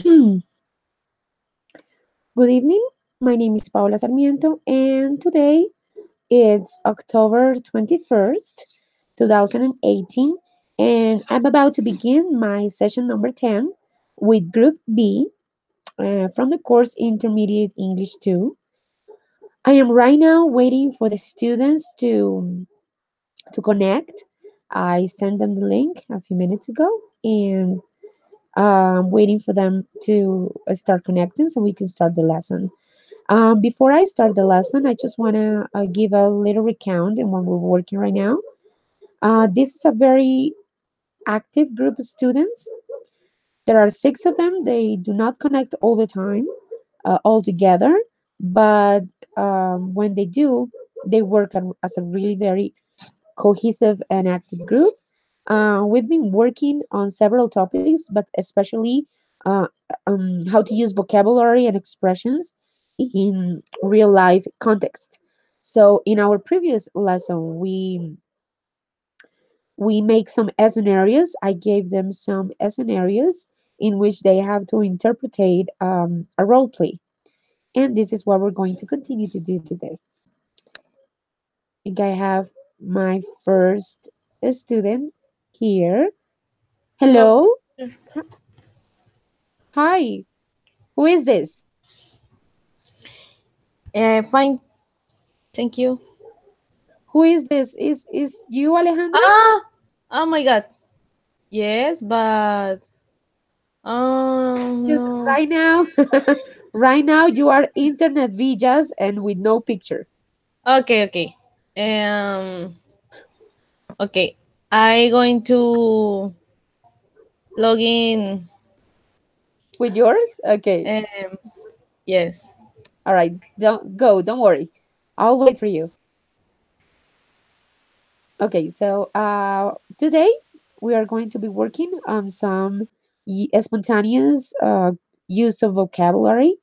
Good evening. My name is Paula Sarmiento, and today it's October 21st, 2018, and I'm about to begin my session number 10 with Group B from the course Intermediate English 2. I am right now waiting for the students to connect. I sent them the link a few minutes ago, and waiting for them to start connecting so we can start the lesson. Before I start the lesson, I just want to give a little recount in what we're working right now. This is a very active group of students. There are six of them. They do not connect all the time, all together, but when they do, they work as a really very cohesive and active group. We've been working on several topics, but especially uh, how to use vocabulary and expressions in real life context. So in our previous lesson, we make some scenarios. I gave them some scenarios in which they have to interpretate a role play, and this is what we're going to continue to do today. I think I have my first student here. Hello. Hello. Hi. Who is this? Fine. Thank you. Who is this? Is you Alejandra? Ah, oh my God. Yes, but Just no. right now. Right now you are internet visas and with no picture. Okay, okay. Um, okay. I going to log in. With yours? Okay. Um, yes. All right. Don't worry. I'll wait for you. Okay, so today we are going to be working on some spontaneous use of vocabulary.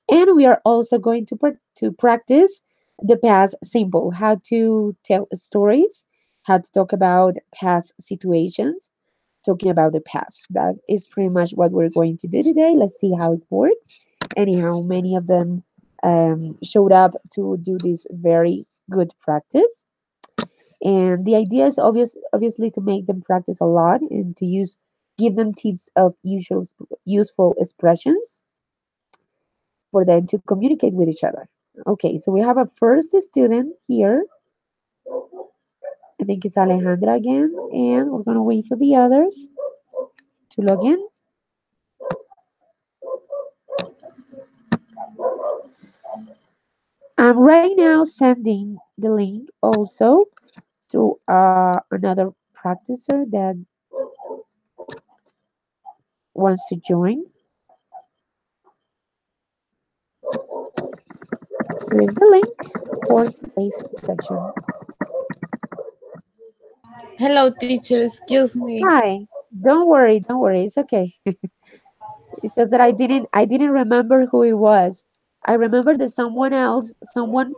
And we are also going to practice the past simple, how to tell stories, how to talk about past situations, talking about the past. That is pretty much what we're going to do today. Let's see how it works. Anyhow, many of them showed up to do this very good practice. And the idea is obviously to make them practice a lot and to give them tips of useful expressions for them to communicate with each other. Okay, so we have a first student here. I think it's Alejandra again, and we're gonna wait for the others to log in. I'm right now sending the link also to another practicer that wants to join. Here's the link for today's section. Hello, teacher. Excuse me. Hi. Don't worry. It's okay. It's just that I didn't remember who it was. I remember that someone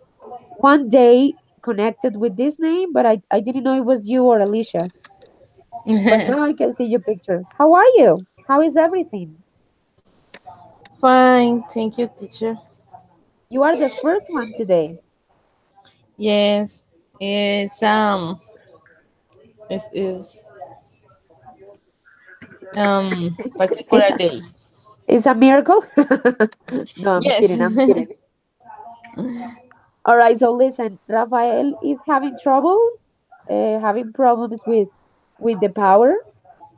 one day connected with this name, but I didn't know it was you or Alicia. But now I can see your picture. How are you? How is everything? Fine. Thank you, teacher. You are the first one today. Yes. It's is particular It's a, day. it's a miracle. No, I'm Yes. kidding. I'm kidding. All right. So listen, Rafael is having troubles, having problems with the power,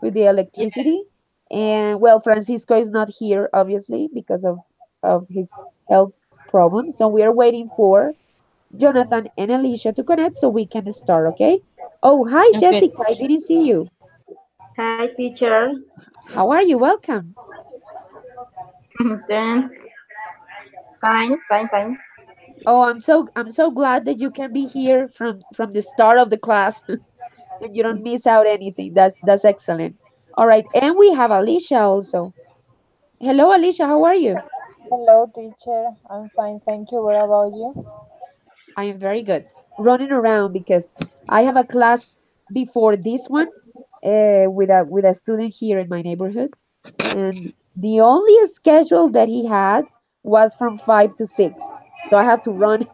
with the Yeah. electricity, and well, Francisco is not here obviously because of his health problems. So we are waiting for Jonathan and Alicia to connect so we can start, okay? Oh, hi, Okay. Jessica. I didn't see you. Hi, teacher. How are you? Welcome. Thanks. Fine, fine, fine. Oh, I'm so glad that you can be here from the start of the class and you don't miss out anything. That's excellent. All right, and we have Alicia also. Hello, Alicia. How are you? Hello, teacher. I'm fine, thank you. What about you? I am very good. Running around because I have a class before this one with a student here in my neighborhood. And the only schedule that he had was from 5 to 6. So I have to run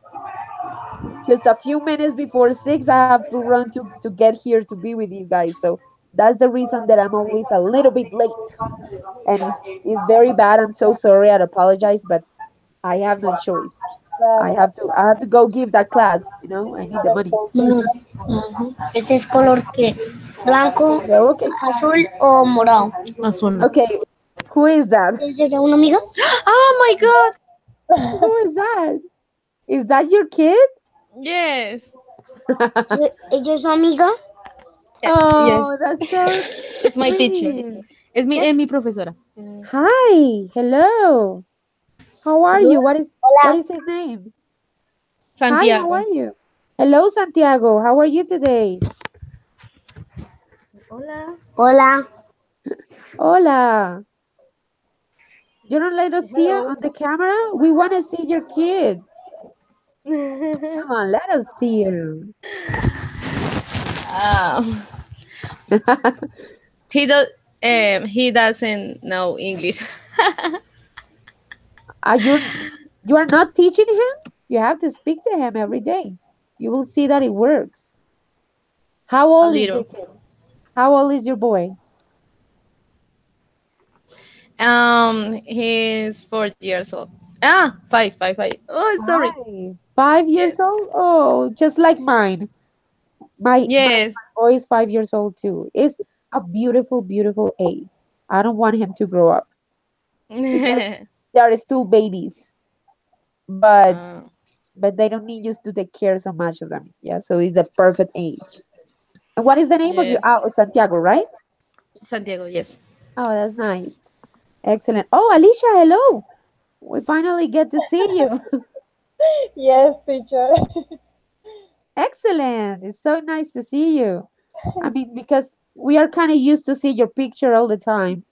just a few minutes before 6. I have to run to get here to be with you guys. So that's the reason that I'm always a little bit late. And it's very bad. I'm so sorry. I apologize, but I have no choice. That I have to go give that class, I need the money. Mm, ujú. ¿Este es color qué? ¿Blanco, So okay. azul o morado? Azul. Okay. Who is that? ¿Es de una amiga? Oh my god. Who is that? Is that your kid? Yes. ¿Ella es su amiga? Yes. Oh, that's so It's my teacher. sweet. Es mi profesora. Hi. Hello. How are Saludos. you? What Hola. is his name? Hi, how Santiago. are you? Hello, Santiago. How are you today? Hola. Hola. You don't let us see it hello. on the camera? We want to see your kid. Come on, let us see him. Um, he does. He doesn't know English. Are you are not teaching him? You have to speak to him every day. You will see that it works. How A old is your little. kid? How old is your boy? He's 4 years old. Ah, five, five, five. Oh, sorry. 5 years Yes. old? Oh, just like mine. My Yes. boy is 5 years old too. It's a beautiful, beautiful age. I don't want him to grow up because they are still babies, but uh, they don't need you to take care so much of them. Yeah, so it's the perfect age. And what is the name of you? yes. Santiago, right? Santiago. Yes. Oh, that's nice. Excellent. Oh, Alicia, hello. We finally get to see you. Yes, teacher. Excellent. It's so nice to see you. I mean, because we are kind of used to see your picture all the time,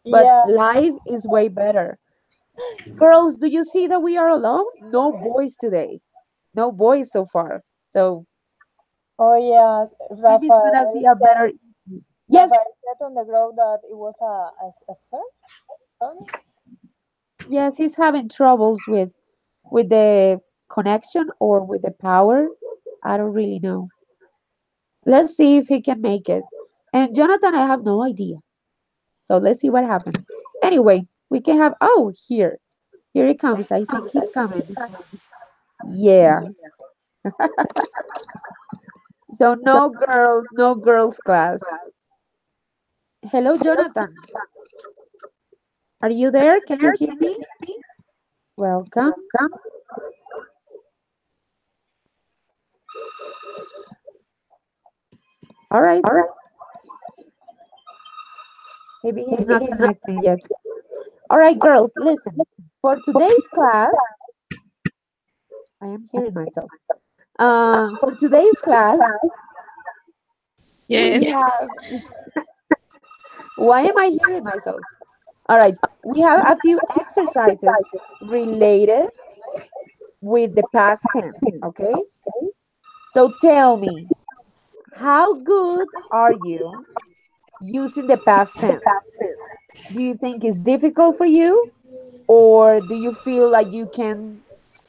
but Yeah. live is way better. Girls, do you see that we are alone? No boys today. No boys so far. So Oh yeah. maybe it's gonna be a better. Yes, Rafael said on the group that it was a sir. Sorry. yes, he's having troubles with the connection or with the power. I don't really know. Let's see if he can make it. And Jonathan, I have no idea. So let's see what happens. Anyway, we can have. Oh, here. Here he comes. I think he's coming. Yeah. So no girls class. Hello, Jonathan. Are you there? Can you hear me? Welcome. All right. Maybe he's not connecting yet. All right, girls, listen. For today's class, I am hearing myself. For today's class, we Yes. have. Why am I hearing myself? All right. We have a few exercises related with the past tense. Okay. So tell me, how good are you using the past tense? Do you think it's difficult for you, or do you feel like you can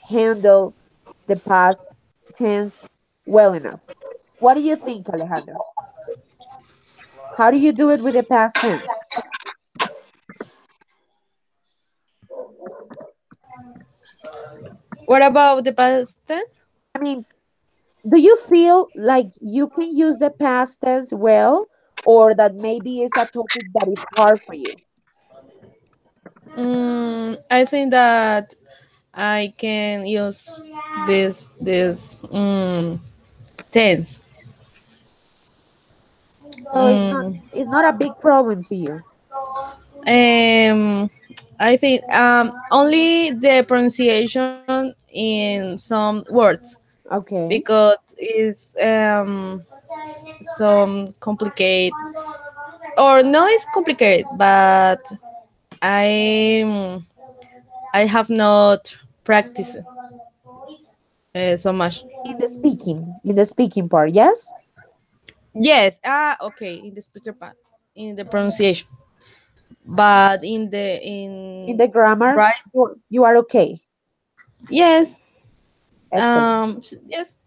handle the past tense well enough? What do you think, Alejandro? How do you do it with the past tense? What about the past tense? I mean, do you feel like you can use the past tense well, or that maybe it's a topic that is hard for you? I think that I can use this tense. So Mm, it's not a big problem to you. um, I think only the pronunciation in some words Okay. because it's some complicated or no, it's complicated, but I I have not practiced so much. In the speaking part, yes? Yes. Okay. In the speaker part, in the pronunciation. but in the In in the grammar, right, you are okay. yes, Excellent. yes.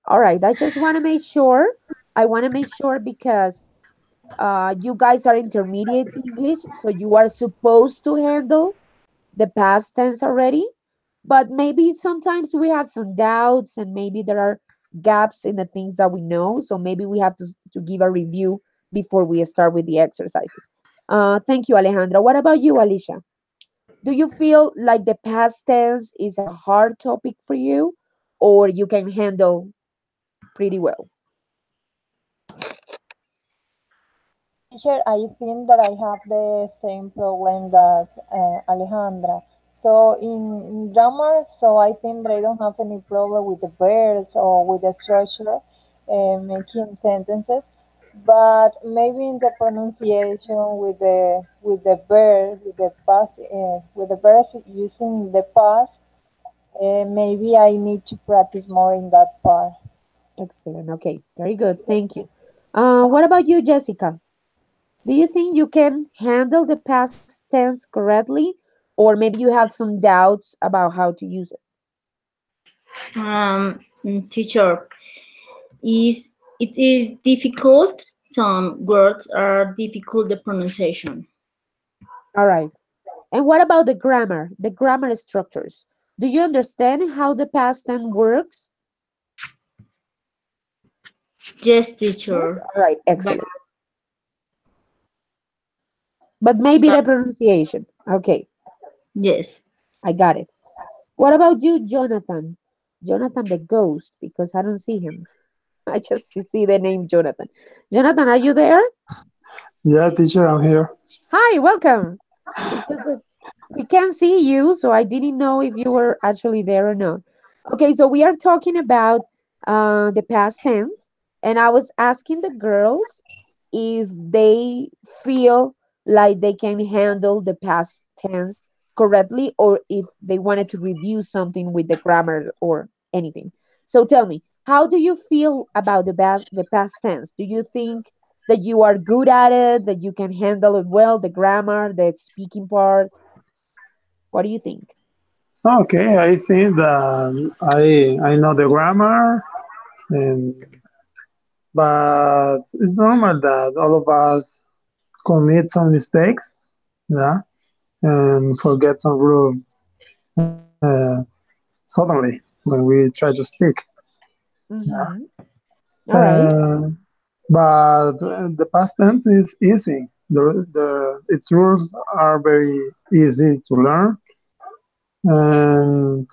All right. I just want to make sure. I want to make sure because you guys are intermediate English, so you are supposed to handle the past tense already. But maybe sometimes we have some doubts and maybe there are gaps in the things that we know. So maybe we have to give a review before we start with the exercises. Thank you, Alejandra. What about you, Alicia? Do you feel like the past tense is a hard topic for you or you can handle pretty well? Teacher, I think that I have the same problem that Alejandra. So in grammar, so I think that I don't have any problem with the verbs or with the structure, making sentences. But maybe in the pronunciation with the verb, with the past, with the verbs using the past, maybe I need to practice more in that part. Excellent. Okay, very good. Thank you. What about you, Jessica? Do you think you can handle the past tense correctly, or maybe you have some doubts about how to use it? Teacher, is it is difficult. Some words are difficult the pronunciation. All right. And what about the grammar structures? Do you understand how the past tense works? Yes, Yes. teacher. All right. But Excellent. But maybe but the pronunciation. Okay, yes. I got it. What about you, Jonathan? Jonathan the ghost, because I don't see him. I just see the name Jonathan. Jonathan, are you there? Yeah, teacher, I'm here. Hi, welcome. It's just that we can't see you, so I didn't know if you were actually there or not. Okay, so we are talking about the past tense, and I was asking the girls if they feel like they can handle the past tense correctly or if they wanted to review something with the grammar or anything. So tell me, how do you feel about the past tense? Do you think that you are good at it, that you can handle it well, the grammar, the speaking part? What do you think? Okay, I think that I know the grammar, and but it's normal that all of us commit some mistakes, yeah, and forget some rules uh, suddenly when we try to speak. Yeah. Mm-hmm. All right. Uh, but the past tense is easy. The its rules are very easy to learn, and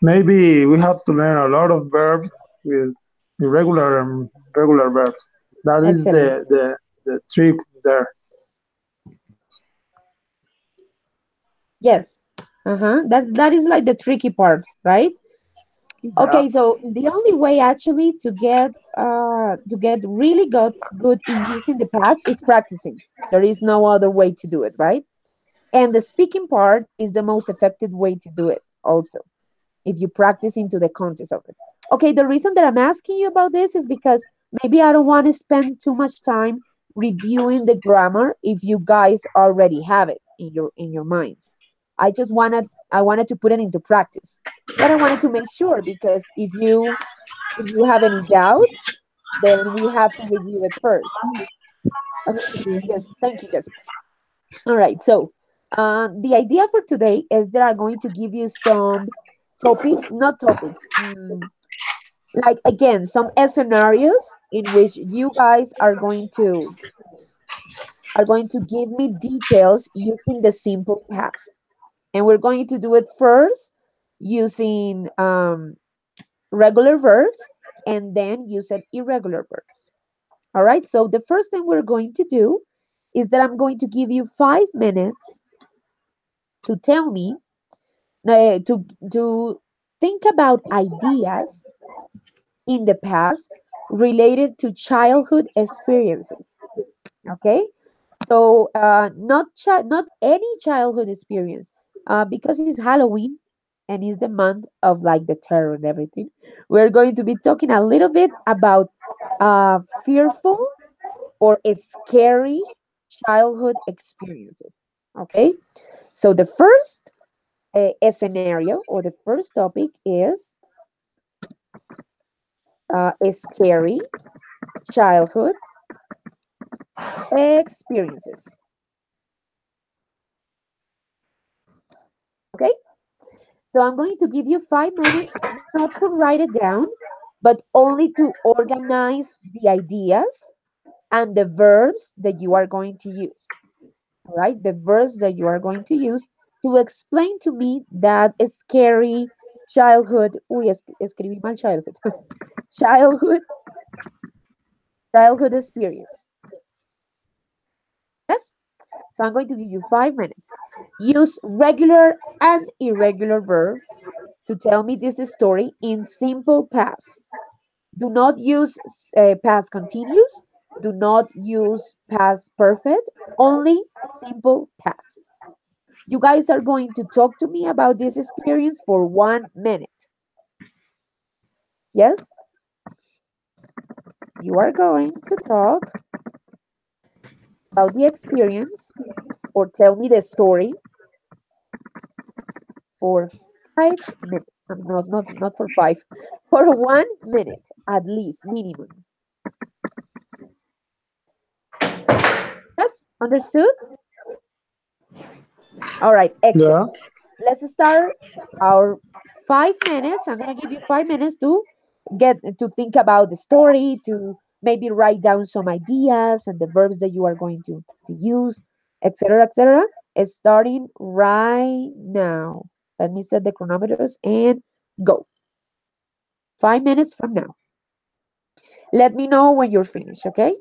maybe we have to learn a lot of verbs with irregular and regular verbs. That is Excellent. the trick there. Yes. Uh-huh. That is like the tricky part, right? Yeah. Okay, so the only way actually to get really good in using the past is practicing. There is no other way to do it, right? And the speaking part is the most effective way to do it also, if you practice into the context of it. Okay, the reason that I'm asking you about this is because maybe I don't want to spend too much time reviewing the grammar if you guys already have it in your minds. I wanted to put it into practice. But I wanted to make sure because if you have any doubts, then we have to review it first. Okay, yes, thank you, Jessica. All right, so the idea for today is that I'm going to give you some topics, not topics, like again, some scenarios in which you guys are going to give me details using the simple past. And we're going to do it first using regular verbs and then using irregular verbs. All right, so the first thing we're going to do is that I'm going to give you 5 minutes to tell me to think about ideas in the past related to childhood experiences. Okay, so not any childhood experience, because it's Halloween and it's the month of like the terror and everything. We're going to be talking a little bit about fearful or scary childhood experiences. Okay, so the first scenario or the first topic is a scary childhood experiences. Okay, so I'm going to give you 5 minutes not to write it down, but only to organize the ideas and the verbs that you are going to use. All right, the verbs that you are going to use to explain to me that scary childhood. Uy, escribí mal childhood. childhood, childhood experience. Yes. So I'm going to give you 5 minutes. Use regular and irregular verbs to tell me this story in simple past. Do not use past continuous. Do not use past perfect. Only simple past. You guys are going to talk to me about this experience for 1 minute. Yes? You are going to talk about the experience or tell me the story for 5 minutes. Not for five, for 1 minute at least, minimum. Yes? Understood? All right, excellent. Yeah. Let's start our 5 minutes. I'm gonna give you 5 minutes to get to think about the story, to maybe write down some ideas and the verbs that you are going to use, etc., etc. It's starting right now. Let me set the chronometers and go. 5 minutes from now. Let me know when you're finished, okay?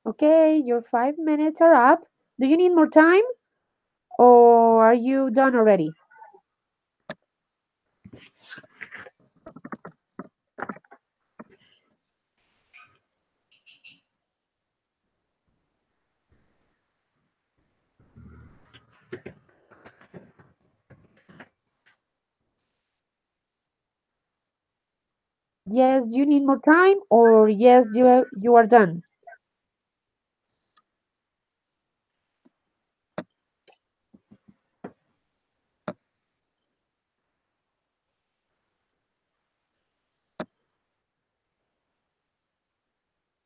Okay, your 5 minutes are up. Do you need more time or are you done already? Yes, you need more time or yes, you are done.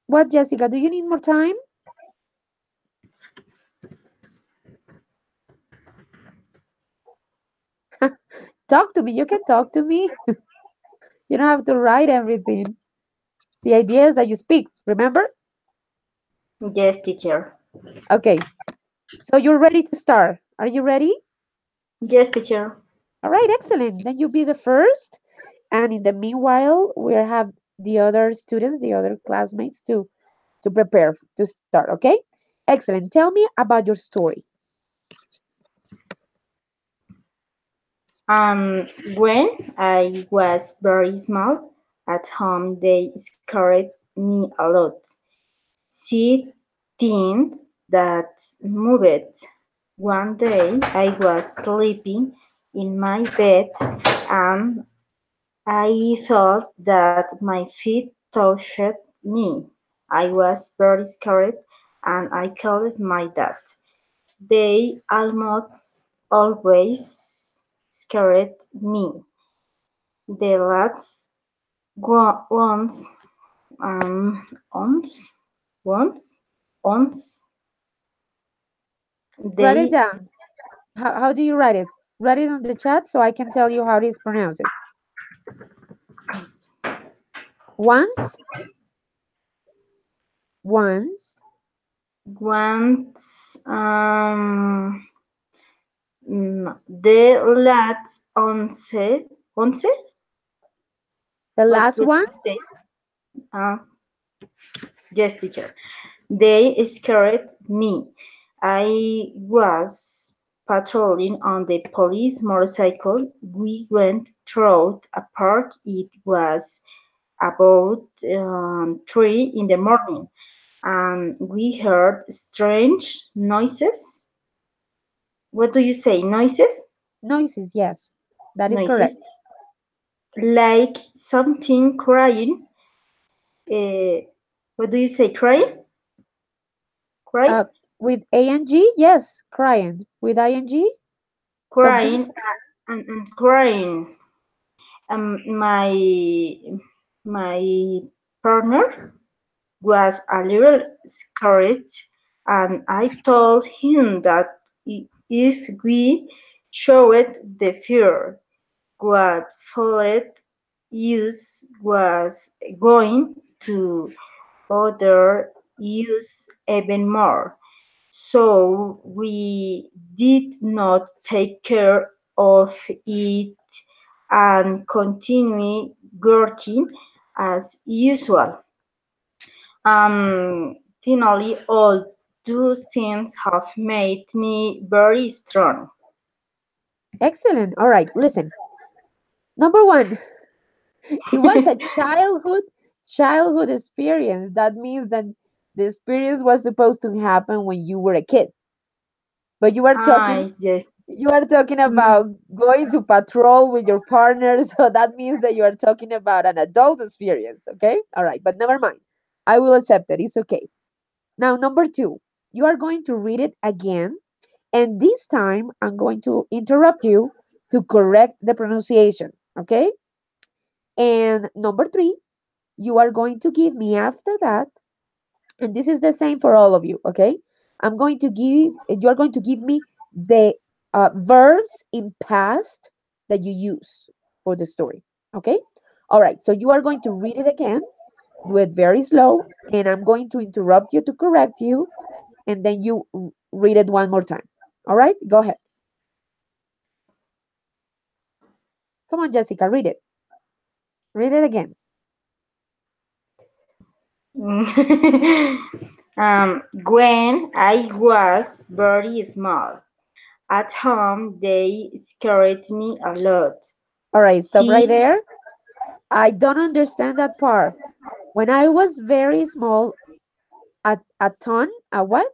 What, Jessica? Do you need more time? Talk to me. You can talk to me. You don't have to write everything. The idea is that you speak, remember? Yes, teacher. Okay, so you're ready to start. Are you ready? Yes, teacher. All right, excellent. Then you be the first. And in the meanwhile, we have the other students, the other classmates to prepare to start, okay? Excellent. Tell me about your story. When I was very small, at home they scared me a lot. See things that moved. One day I was sleeping in my bed and I felt that my feet touched me. I was very scared and I called my dad. They almost always scared me. The last once, um, once, once, once, Write it they, down. How do you write it? Write it on the chat so I can tell you how it is pronounced. Once, once, once, the last once, the what last would one, you say? Uh, yes, teacher. They scared me. I was patrolling on the police motorcycle. We went through a park. It was about 3 in the morning, and we heard strange noises. What do you say? Noises? noises, yes, that is Noises correct. like something crying. Uh, what do you say? Crying? Crying? Uh, with ANG, yes, crying. With ING, something. Crying and crying. My partner was a little scared, and I told him that if we showed the fear, what followed us was going to bother us even more. So we did not take care of it and continue working as usual. Finally, all those things have made me very strong. Excellent. All right, listen. Number one, it was a childhood experience. That means that the experience was supposed to happen when you were a kid. But Yes. you are talking Mm, about going to patrol with your partner, so that means that you are talking about an adult experience, okay? All right, but never mind. I will accept it. It's okay. Now, number two, you are going to read it again, and this time I'm going to interrupt you to correct the pronunciation, okay? And number three, you are going to give me after that, and this is the same for all of you, okay? You are going to give me the verbs in past that you use for the story, okay? All right, so you are going to read it again, do it very slow, and I'm going to interrupt you to correct you, and then you read it one more time. All right, go ahead. Come on, Jessica, read it. Read it again. When I was very small, at home they scared me a lot. All right, stop right See, there. I don't understand that part. When I was very small, a ton, a what?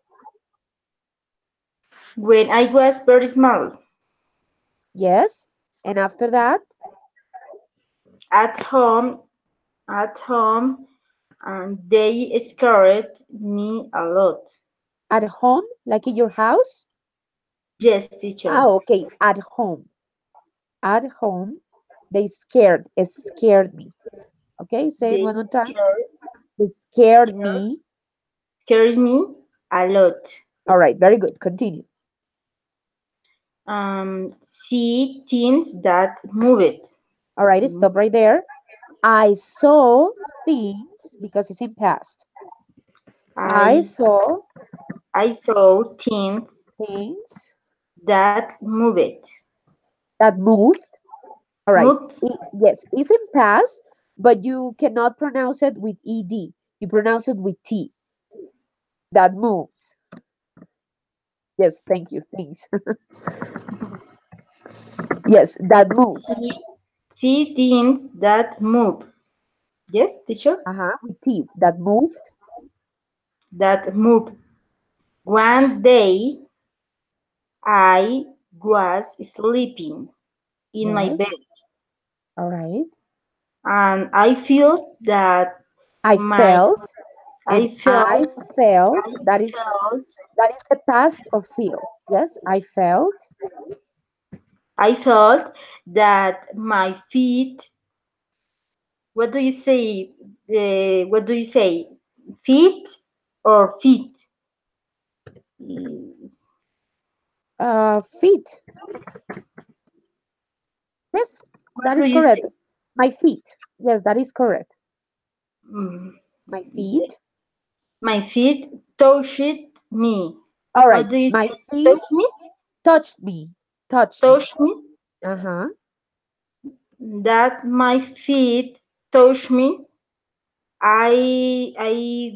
when I was very small, Yes. And after that, at home, at home, and they scared me a lot. at home, like in your house? Yes, teacher. Ah, okay, at home. At home, they scared me. Okay, say it They one more time. They scared scared, me. scared me a lot. All right, very good. Continue. See things that move it. All right, stop right there. I saw things because it's in past. I I saw I saw things things that move it. that moved. All right. Moved Yes, it's in past, but you cannot pronounce it with ed. You pronounce it with t. That moves. Yes, thank you. Things. Yes, that moved. see see things that move. Yes, teacher, Uh-huh. With t. That moved. that move. One day I was sleeping in my Yes. bed All right. and I feel that I my felt, I and I felt felt. I felt That is the past of feel. Yes, I felt. I felt that my feet, what do you say? What do you say? Feet or feet? Is- Feet. Yes, What that do is you say? correct. My feet. Yes, that is correct. Mm, My yeah. feet. My feet touched me. All What right. do you My say? feet Touch me? touched me. Touched me. Touch me? Uh-huh. That my feet touch me. I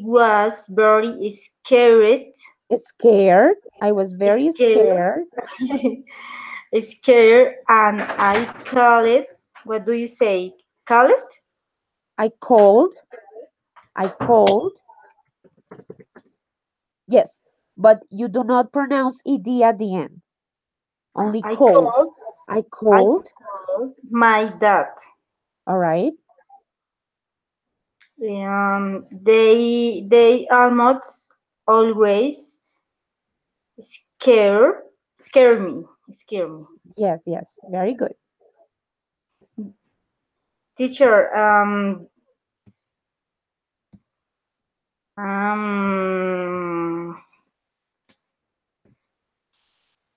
was very scared. Scared. I was very Scared. scared. Scared, and I call it. What do you say? Call it? I called. I called. Yes, but you do not pronounce ed at the end. Only I cold. called. I I called. called my dad. All right. They almost always scare scare me. Yes, yes. Very good. Teacher, um,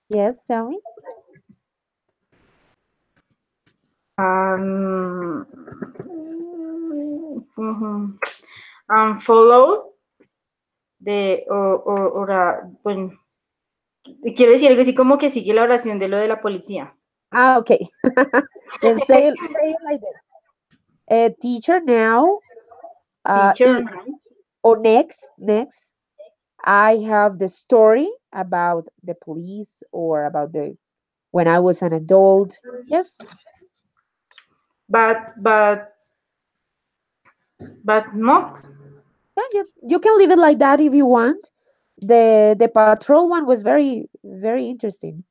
Yes, tell me. um, follow bueno, quiero decir algo así como que sigue la oración de lo de la policía. Ah, okay. Then say it like this. Teacher now. Teacher, Or next. I have the story about the police or about the when I was an adult. Yes, but not. yeah, you can leave it like that if you want. The patrol one was very interesting,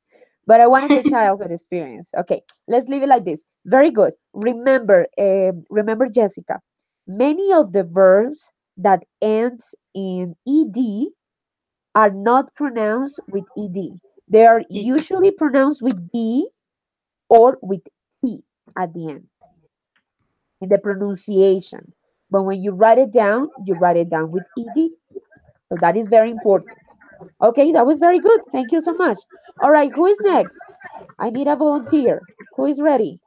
but I wanted the childhood experience. Okay, let's leave it like this. Very good. Remember, Jessica. Many of the verbs that ends in ed are not pronounced with ed. They are Y- usually pronounced with d or with t at the end in the pronunciation. But when you write it down with ed. So that is very important. Okay, that was very good. Thank you so much. All right, who is next? I need a volunteer. Who is ready?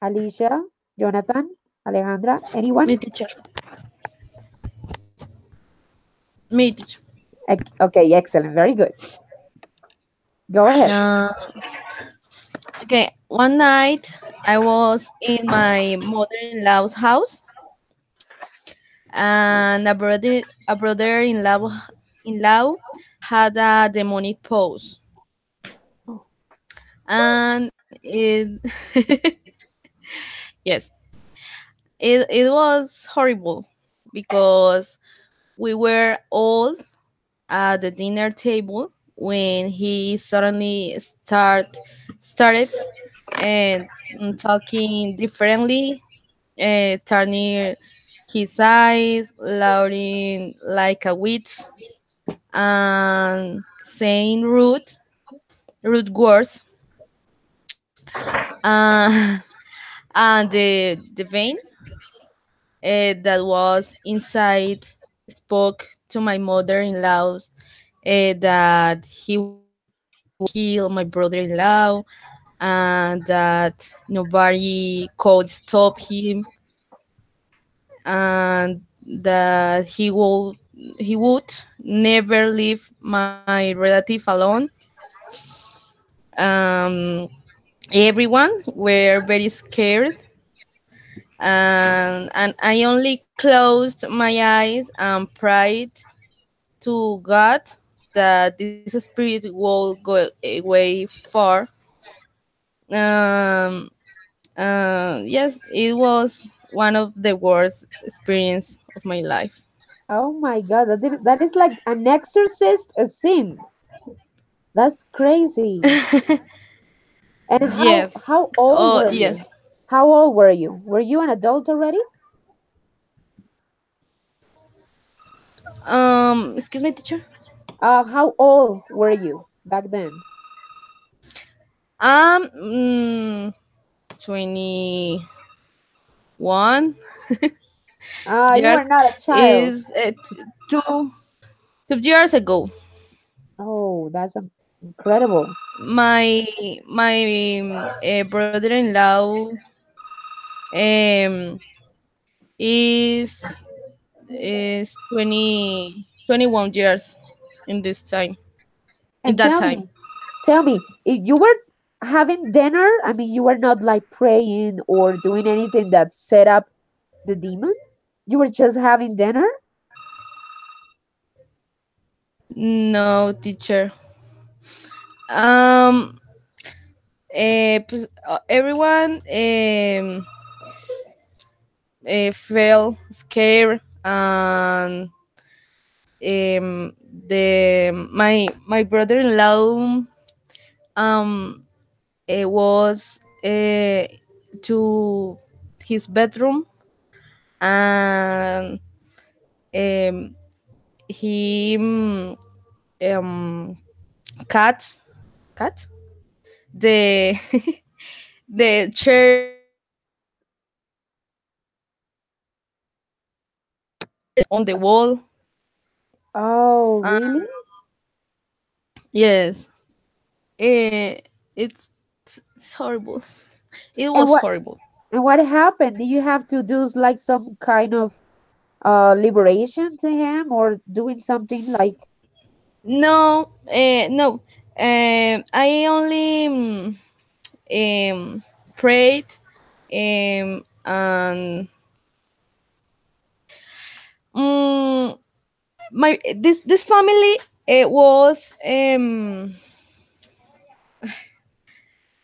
Alicia, Jonathan, Alejandra, anyone? Me, teacher. Me, teacher. Okay, excellent. Very good. Go ahead. Uh, okay, one night I was in my mother-in-law's house and a brother in law had a demonic pose, and it yes, it was horrible because we were all at the dinner table when he suddenly started and talking differently, turning his eyes, laughing like a witch, and saying rude words. Uh, and the vein that was inside spoke to my mother-in-law that he will kill my brother-in-law and that nobody could stop him, and that he would never leave my relative alone. um Everyone were very scared, and I only closed my eyes and prayed to God that this spirit will go away far. Um, yes, it was one of the worst experience of my life. Oh my God, that is like an exorcist a scene. That's crazy. And Yes. how old Oh, were you? yes. How old were you? Were you an adult already? Excuse me, teacher. How old were you back then? Um, mm, 21 You were years not a child. is 2 years ago. Oh, that's incredible. My brother-in-law um is is 21 years in this time in And that time. tell me, if you were having dinner, I mean, you were not like praying or doing anything that set up the demon? You were just having dinner? No, teacher. um Everyone felt scared, and my brother-in-law um was to his bedroom, and um he um cut cut the the chair on the wall. Oh, uh, really? yes. Eh, it's it's horrible. It And was what horrible. and what happened? Did you have to do like some kind of liberation to him or doing something like No. I only prayed, and um, my this family, it was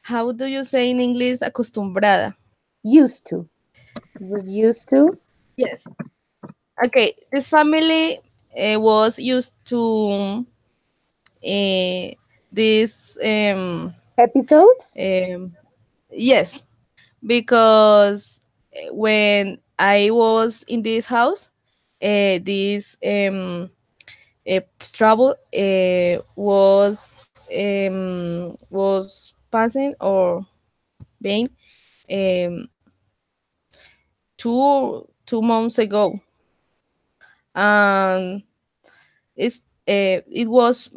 how do you say in English, acostumbrada. used to? He was used to Yes. Okay, this family was used to uh, this episodes? um yes, because when I was in this house, this trouble was passing or being um 2 months ago, and it was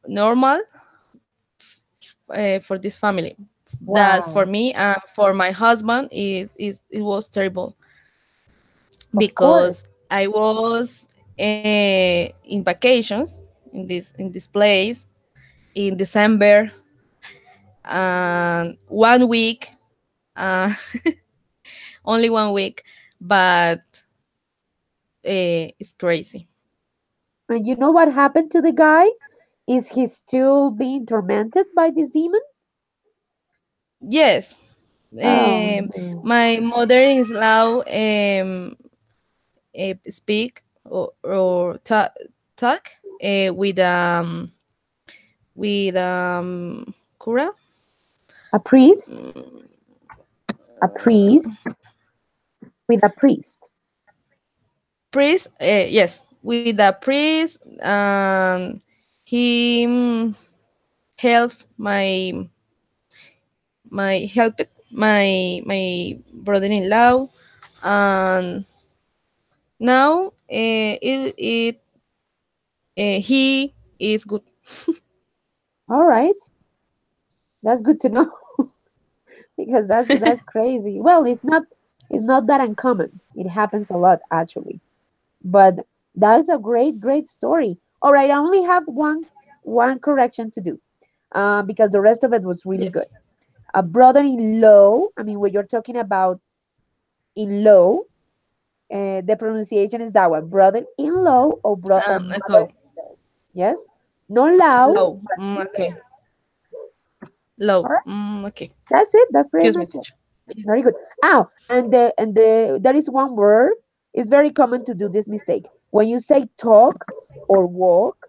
normal for this family. That for Wow, me and for my husband, it was terrible of because course. I was in vacations in this place in December, and 1 week, uh, only 1 week, but is crazy. And you know what happened to the guy? Is he still being tormented by this demon? Yes. Oh, Um, no. my mother-in-law speak or talk with cura. A priest? Mm, A priest? With a priest. priest, yes, with a priest, he helped my brother-in-law, and now he is good. All right. That's good to know because that's crazy. Well, it's not that uncommon. It happens a lot actually. But that is a great story. All right, I only have one correction to do because the rest of it was really Yes. good. A brother-in-law. I mean, when you're talking about in-law, the pronunciation is that one: brother-in-law or Okay. mother-in-law. Yes, no law. Low. Okay. Low. All right, Okay. that's it. That's pretty Excuse me, much it. teacher. Very good. Oh, and there is one word. It's very common to do this mistake. When you say talk or walk,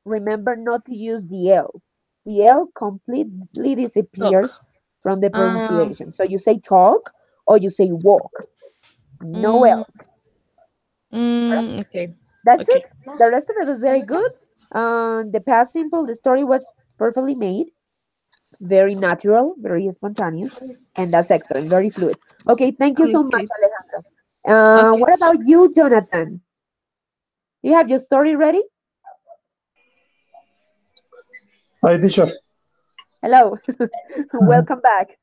remember not to use the L. The L completely Talk. disappears from the Um. pronunciation. So you say talk or you say walk. No Mm, L. okay. That's it. Okay. The rest of it was very good. The past simple, the story was perfectly made, very natural, very spontaneous, and that's excellent, very fluid. Okay, thank you so much, Okay. Alejandro. Okay. What about you, Jonathan? You have your story ready? Hi, teacher. Hello, welcome back.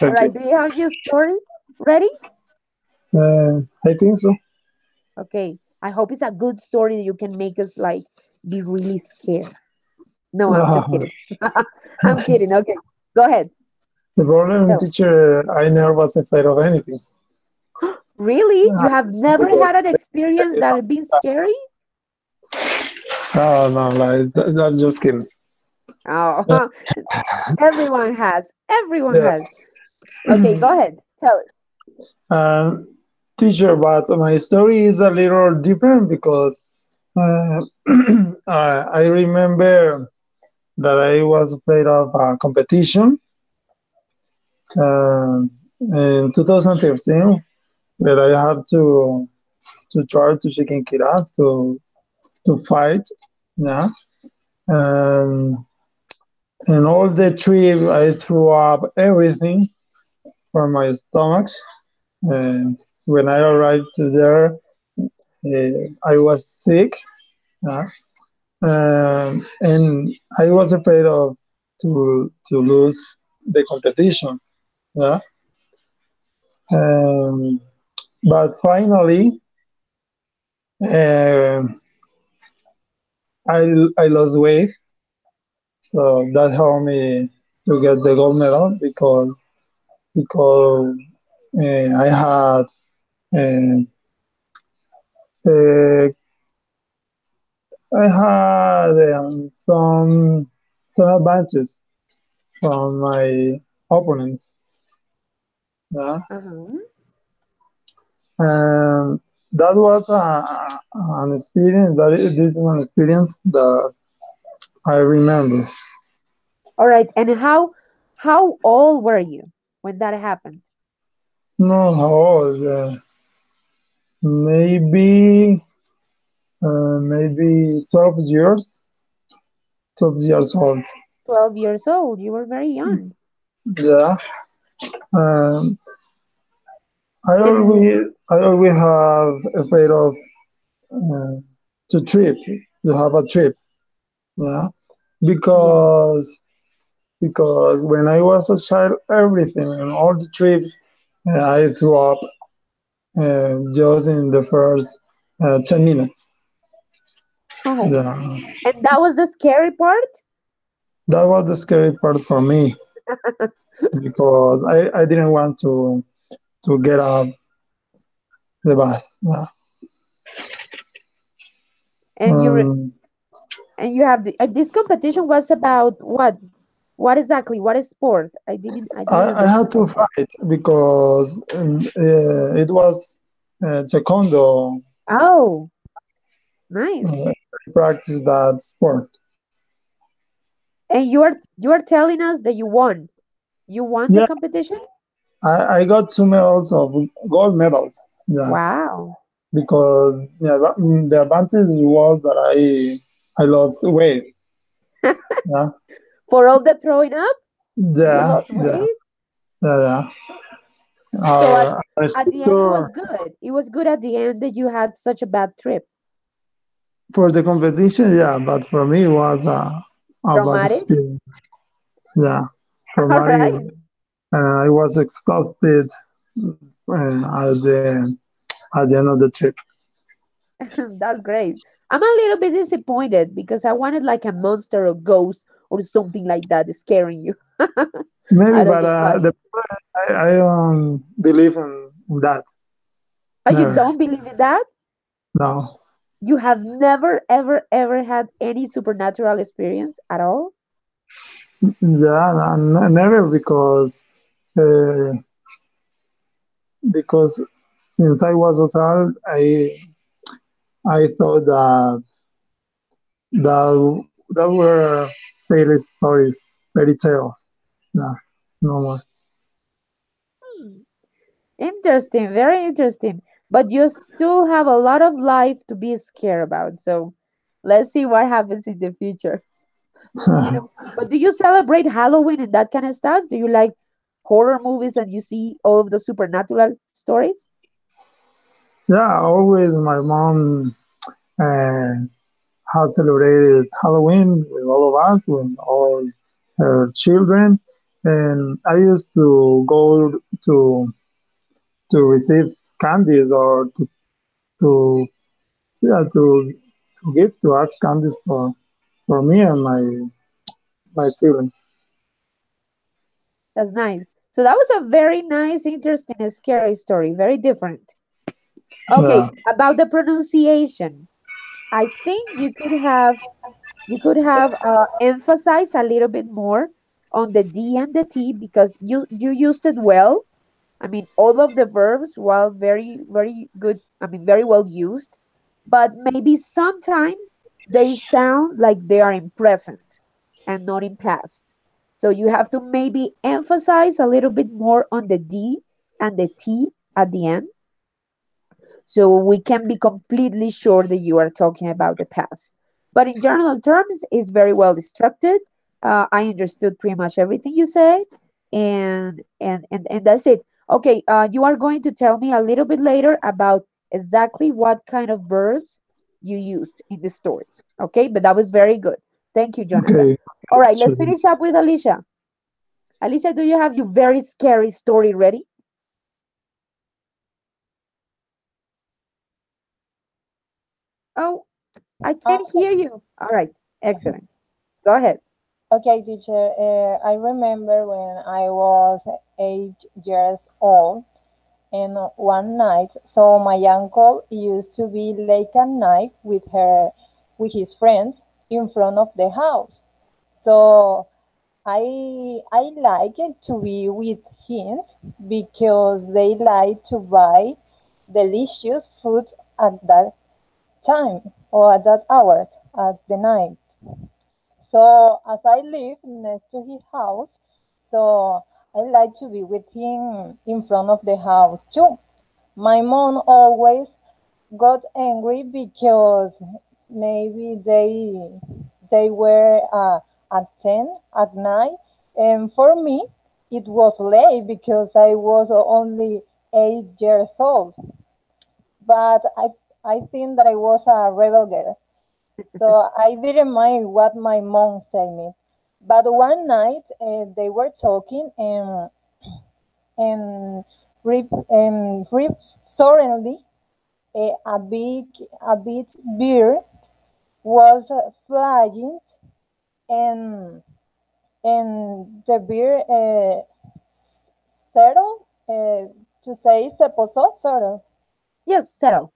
All Thank right, you. do you have your story ready? I think so. Okay, I hope it's a good story that you can make us like be really scared. No, I'm just kidding. I'm kidding. Okay, go ahead. The problem, Tell. teacher, I never was afraid of anything. Really? You have never had an experience that has been scary? Oh no, like I'm just kidding. Oh, everyone has. Everyone Yeah. has. Okay, go ahead. Tell us. Um, teacher, but my story is a little different because uh, I remember that I was afraid of a competition in 2013 that I have to try to chicken kira to fight. Yeah. And and all the trip I threw up everything from my stomach. And when I arrived to there, I was sick. Yeah. And I was afraid of to lose the competition. Yeah. Um, but finally, uh, I I lost weight, so that helped me to get the gold medal because I had uh, uh, some advances from my opponents. Yeah. Uh-huh. And that was an experience. This is an experience that I remember. All right. And how old were you when that happened? No, how old? Maybe maybe 12 years old. 12 years old. You were very young. Yeah. Um, And I always have afraid of uh, to trip to have a trip. Yeah, yes. because when I was a child, everything and all the trips I threw up just in the first 10 minutes. Oh, Yeah, and that was the scary part? that was the scary part for me because I didn't want to get up the bus. Yeah. And Um, you have this competition was about what? What exactly? What is sport? I didn't I had understand. to fight because it was taekwondo. Oh, Uh, nice. I practiced that sport. And you are telling us that you won. You won the Yeah, competition? I got two medals of gold medals. Yeah, Wow. because the advantage was that I lost weight. Yeah, For all the throwing up, you yeah, lost yeah, weight. yeah, yeah. So Our at the end it instructor was good. It was good at the end that you had such a bad trip. for the competition, yeah, but for me it was a bad Traumatic? experience. Yeah, All traumatic. right. I was exhausted at the end of the trip. That's great. I'm a little bit disappointed because I wanted like a monster or ghost or something like that scaring you. Maybe, I don't but know why. I don't believe in that. Oh, you Never. don't believe in that? No. You have never, ever, ever had any supernatural experience at all? Yeah, never uh, because since I was a child, I thought that were fairy stories, fairy tales. Yeah, no more. Hmm. Interesting, very interesting. But you still have a lot of life to be scared about. So let's see what happens in the future. But do you celebrate Halloween and that kind of stuff? Do you like horror movies and you see all of the supernatural stories? Yeah, always my mom uh, has celebrated Halloween with all of us, with all her children, and I used to go to to receive candies or to yeah to give to ask candies for me and my siblings. That's nice. So that was a very nice, interesting, and scary story. Very different. Okay, Yeah. about the pronunciation. I think you could have emphasized a little bit more on the D and the T because you used it well. I mean, all of the verbs were very, very good. I mean, very well used, but maybe sometimes they sound like they are in present and not in past. So you have to maybe emphasize a little bit more on the D and the T at the end so we can be completely sure that you are talking about the past. But in general terms, it's very well instructed. I understood pretty much everything you say, and that's it. Okay, you are going to tell me a little bit later about exactly what kind of verbs you used in the story. Okay, but that was very good. Thank you, Jonathan. Okay. All right, let's Sure. finish up with Alicia. Alicia, do you have your very scary story ready? Oh, I can't Okay, hear you. All right, excellent. Go ahead. okay, teacher. I remember when I was 8 years old, and one night, so my uncle used to be late at night with his friends in front of the house. So I like it to be with him because they like to buy delicious food at that time or at that hour at the night. So as I live next to his house, so I like to be with him in front of the house too. My mom always got angry because maybe they were at 10 at night, and for me it was late because I was only 8 years old. But I think that I was a rebel girl, so I didn't mind what my mom said me. But one night they were talking, and suddenly a big bird was flying, and the bird settled, to say se posó, settled. Yes, settle.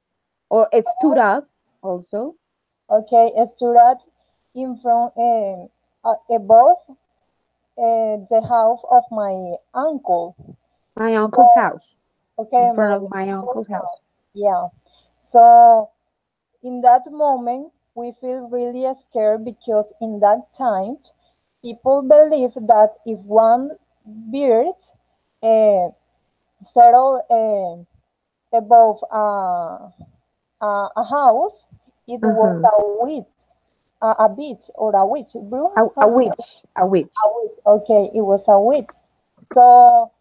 or it stood up also. Okay, stood at in front, above the house of my uncle. My uncle's So, house, in okay, front my of my uncle's house. yeah. So in that moment, we feel really scared because in that time, people believe that if one bird uh, settle above a house, it was Uh-huh. a witch, a bitch or a witch. Bruja? A witch, a witch. A witch. Okay, it was a witch. So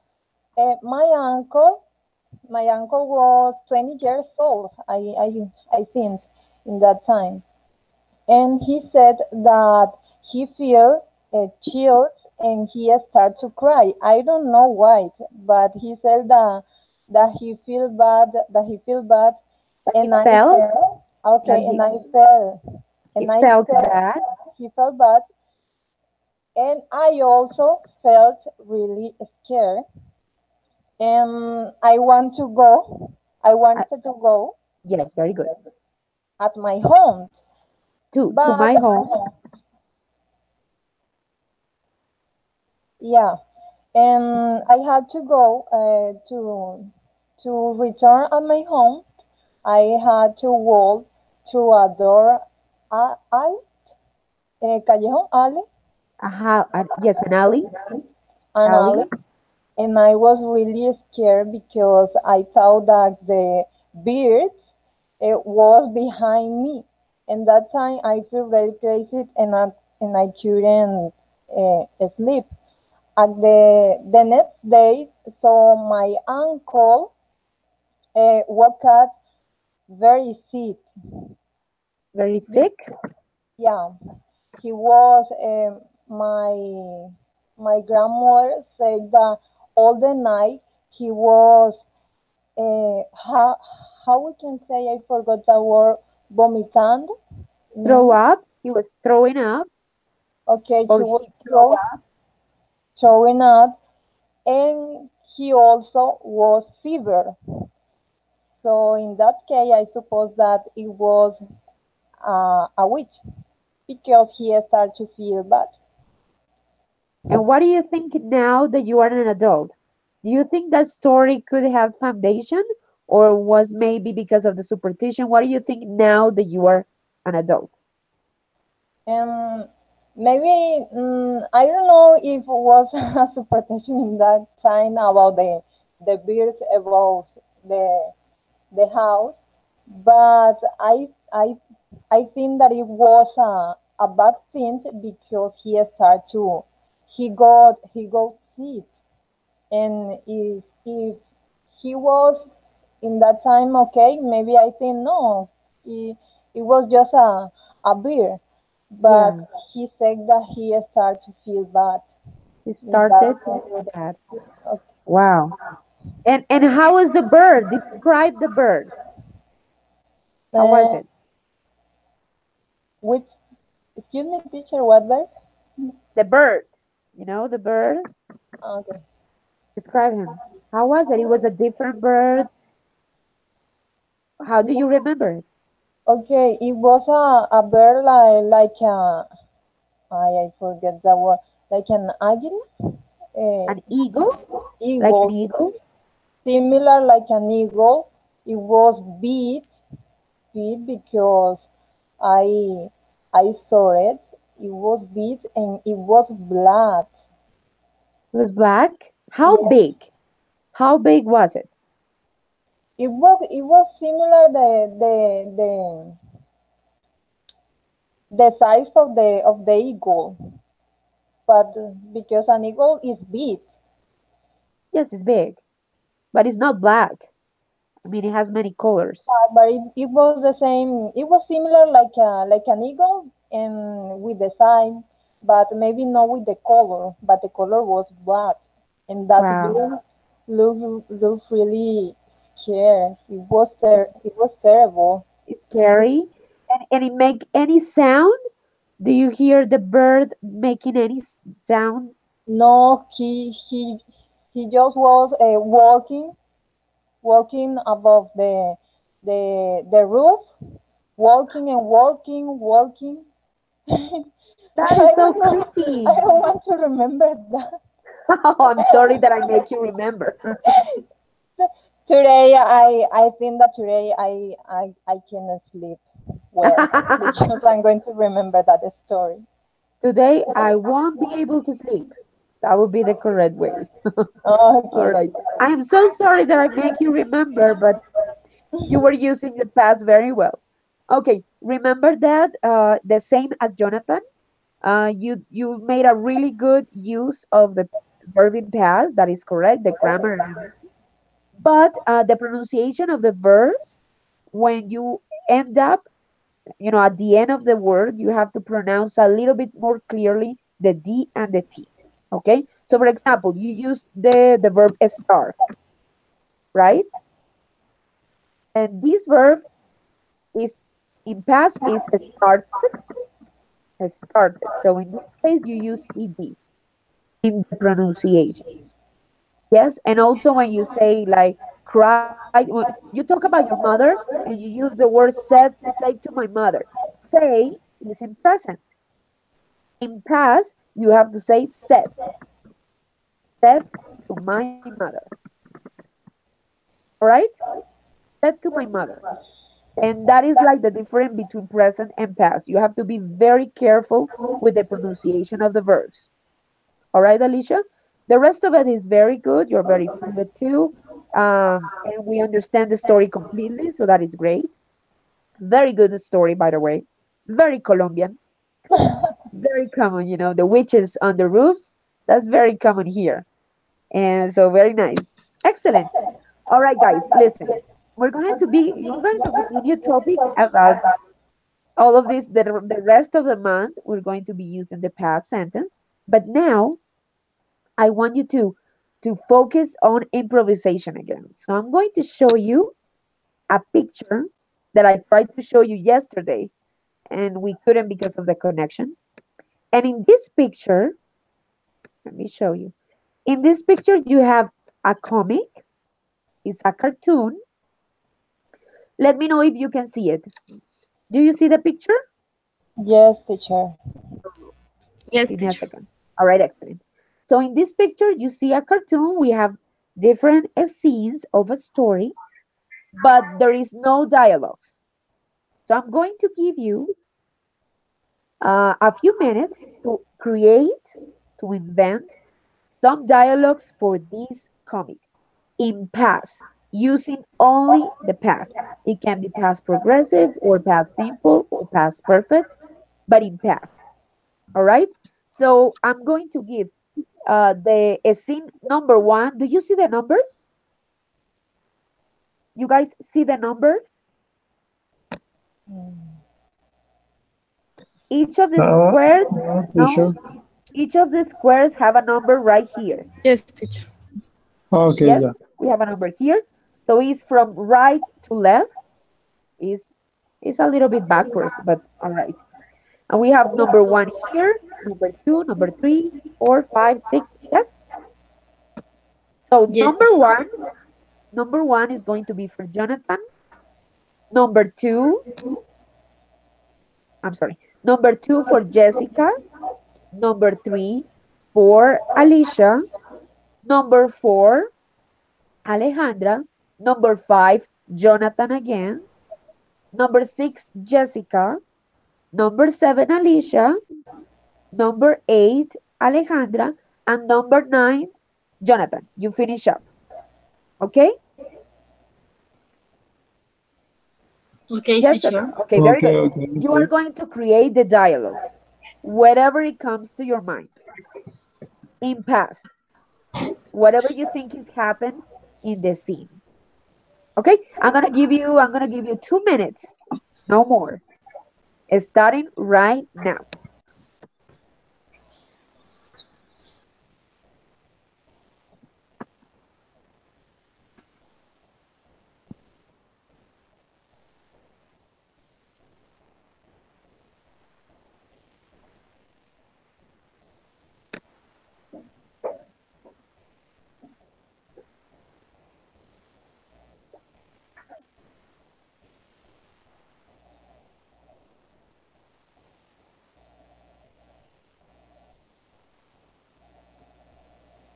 my uncle was 20 years old, I think, in that time. And he said that he feel chills and he started to cry. I don't know why, but he said that he feel bad, That he and I felt felt that okay, he and I felt felt bad. he felt bad, and I also felt really scared, and I I, wanted to go yes, very good. at my home, To but my home. yeah, and I had to go to return at my home. I had to walk through a door, alley, callejón, alley, Yes, an alley, an alley, alley. and I was really scared because I thought that the bird was behind me, and that time I feel very crazy, and I couldn't sleep. At the next day, so my uncle woke up very sick. Very sick. Yeah, he was. My grandmother said that all the night he was. How we can say, I forgot the word, vomitando in Throw English. up. He was throwing up, Okay, or he was he threw up. throwing up, and he also was fever. So in that case, I suppose that it was a witch because he started to feel bad. And what do you think now that you are an adult? Do you think that story could have foundation, or was maybe because of the superstition? What do you think now that you are an adult? And maybe I don't know if it was a superstition in that time about the birds above the house, but I think that it was a bad thing because he got sick, and is if he was in that time okay, maybe I think no, it was just a beer, but Yeah, he said that he started to feel bad he in that started to feel time. bad. Okay. Wow. And how was the bird? Describe the bird. How was Uh, it? which, excuse me, teacher, what word? The bird. You know the bird? Okay. Describe him. How was it? It was a different bird. How do you remember it? Okay, it was a bird like I forget the word, like an águila, uh, An eagle? Like an eagle, eagle? similar like an eagle. It was big because I I saw it. It was big and it was black. It was black? How Yeah, big? How big was it? it was similar the size of the eagle, but because an eagle is big, Yes, it's big, but it's not black. I mean, it has many colors. but it was the same. It was similar like an eagle and with the sign, but maybe not with the color. But the color was black, and that Wow. bird looked really scared. It's, It was terrible. it's scary. And it make any sound? Do you hear the bird making any sound? No, he just was walking above the roof, walking and walking, walking. That is I so don't know. I creepy. don't want to remember that. Oh, I'm sorry that I make you remember. Today, I think that today I cannot sleep well because I'm going to remember that story. Today I won't be able to sleep. That would be the correct way. All Okay. right. I am so sorry that I make you remember, but you were using the past very well. Okay, remember that the same as Jonathan, you made a really good use of the verb in past. That is correct, the grammar and everything. But the pronunciation of the verbs, when you end up, at the end of the word, you have to pronounce a little bit more clearly the D and the T. Okay? So for example, you use the verb start, right? And this verb is in past is started. So in this case, you use ed in the pronunciation. Yes, and also when you say like cry, when you talk about your mother and you use the word say to my mother. Say is in present. In past, you have to say said to my mother. All right? Said to my mother. And that is like the difference between present and past. You have to be very careful with the pronunciation of the verbs. All right, Alicia? The rest of it is very good. You're very fluid too. And we understand the story completely, so that is great. Very good story, by the way. Very Colombian. Very common, the witches on the roofs. That's very common here. And so very nice. Excellent. All right, guys, listen. You're going to be a new topic about all of this. The rest of the month, we're going to be using the past sentence. But now I want you to focus on improvisation again. So I'm going to show you a picture that I tried to show you yesterday, and we couldn't because of the connection. And in this picture, let me show you. In this picture, you have a comic. It's a cartoon. Let me know if you can see it. Do you see the picture? Yes, teacher. Yes, Give me a teacher. second. All right, excellent. So in this picture, you see a cartoon. We have different scenes of a story, but there is no dialogues. So I'm going to give you a few minutes to create, to invent some dialogues for this comic in past, using only the past. It can be past progressive or past simple or past perfect, but in past. All right. So I'm going to give the scene number one. Do you see the numbers? You guys see the numbers? Each of the squares, no, Teacher. each of the squares have a number right here. Yes, teacher. Okay, yeah. Yes, we have a number here. So it's from right to left. Is is a little bit backwards, but all right. And we have number one here, number two, number three, four, five, six. Yes. So Yes. number one is going to be for Jonathan. Number two, I'm sorry. Number two for Jessica. Number three for Alicia. Number four, Alejandra. Number five, Jonathan again. Number six, Jessica. Number seven, Alicia. Number eight, Alejandra. And number nine, Jonathan. You finish up. Okay? Okay, Yes or teacher. no? Okay, very Okay, good. okay, You are okay. going to create the dialogues, whatever it comes to your mind, in past, whatever you think is happened in the scene. Okay? I'm gonna give you 2 minutes, no more. Starting right now.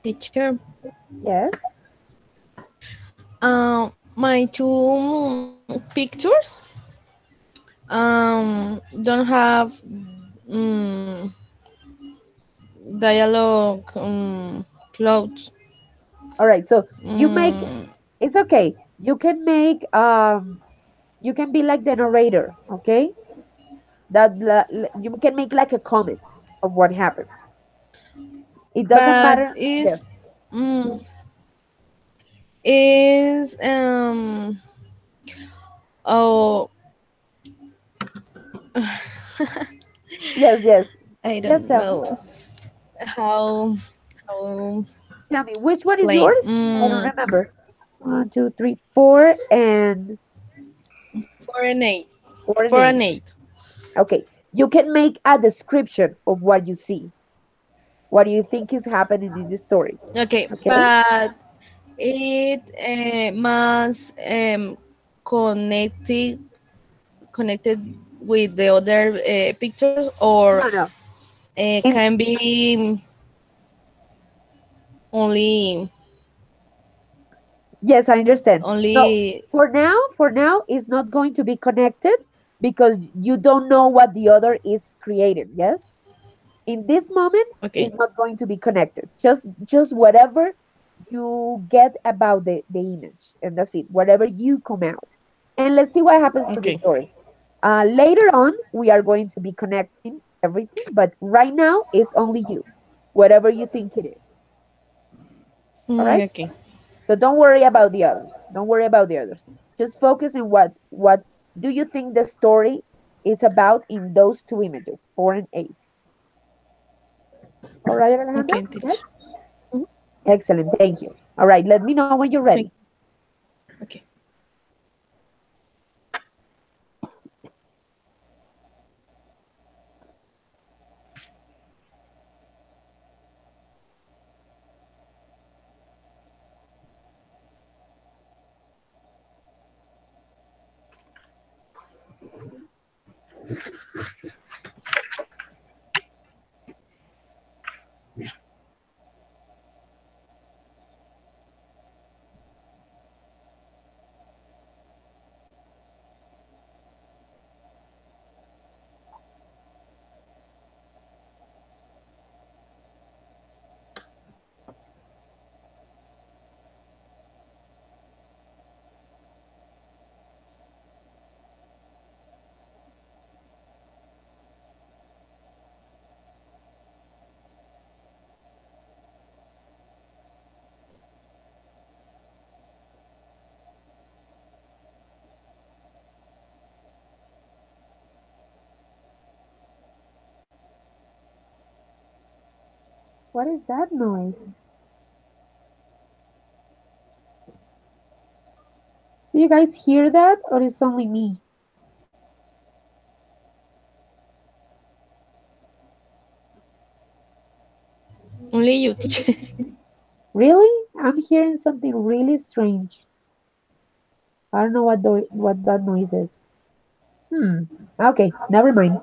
Teacher, Yes. my two pictures don't have um, dialogue clothes. All right. So you make Mm, it's okay. You can be like the narrator, okay? You can make like a comment of what happened. It doesn't but matter. Yes. mm, is oh Yes, yes. I Yes, don't tell me. know how Tell me, which one is explain. yours? I don't remember. One, two, three, four, and For an eight. four and For eight. an eight. Okay. You can make a description of what you see. What do you think is happening in this story? Okay, Okay. but it must connected connected with the other pictures, or No, no. In can be only Yes, I understand. No, only. for now, it's not going to be connected because you don't know what the other is creating. Yes, in this moment, Okay, it's not going to be connected. Just whatever you get about the image, and that's it. Whatever you come out, and let's see what happens to the okay, story. Later on, we are going to be connecting everything, but right now, it's only you. Whatever you think it is. All right. okay, So don't worry about the others. Don't worry about the others. Just focus on what do you think the story is about in those two images, 4 and 8. All right, Alejandra? okay, teach. Yes? Mhm. Excellent. Thank you. All right, let me know when you're ready. Thank. Okay. What is that noise? Do you guys hear that or it's only me? Only you, teacher. Really? I'm hearing something really strange. I don't know what that noise is. Hmm. Okay, never mind.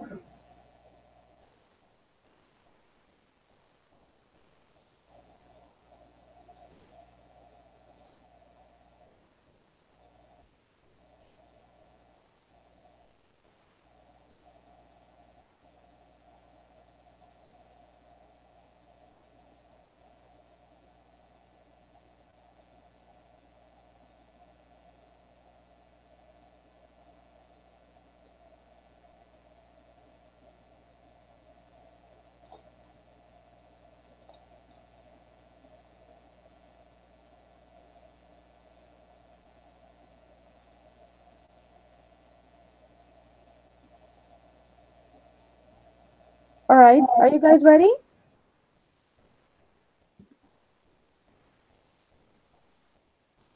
All right, are you guys ready?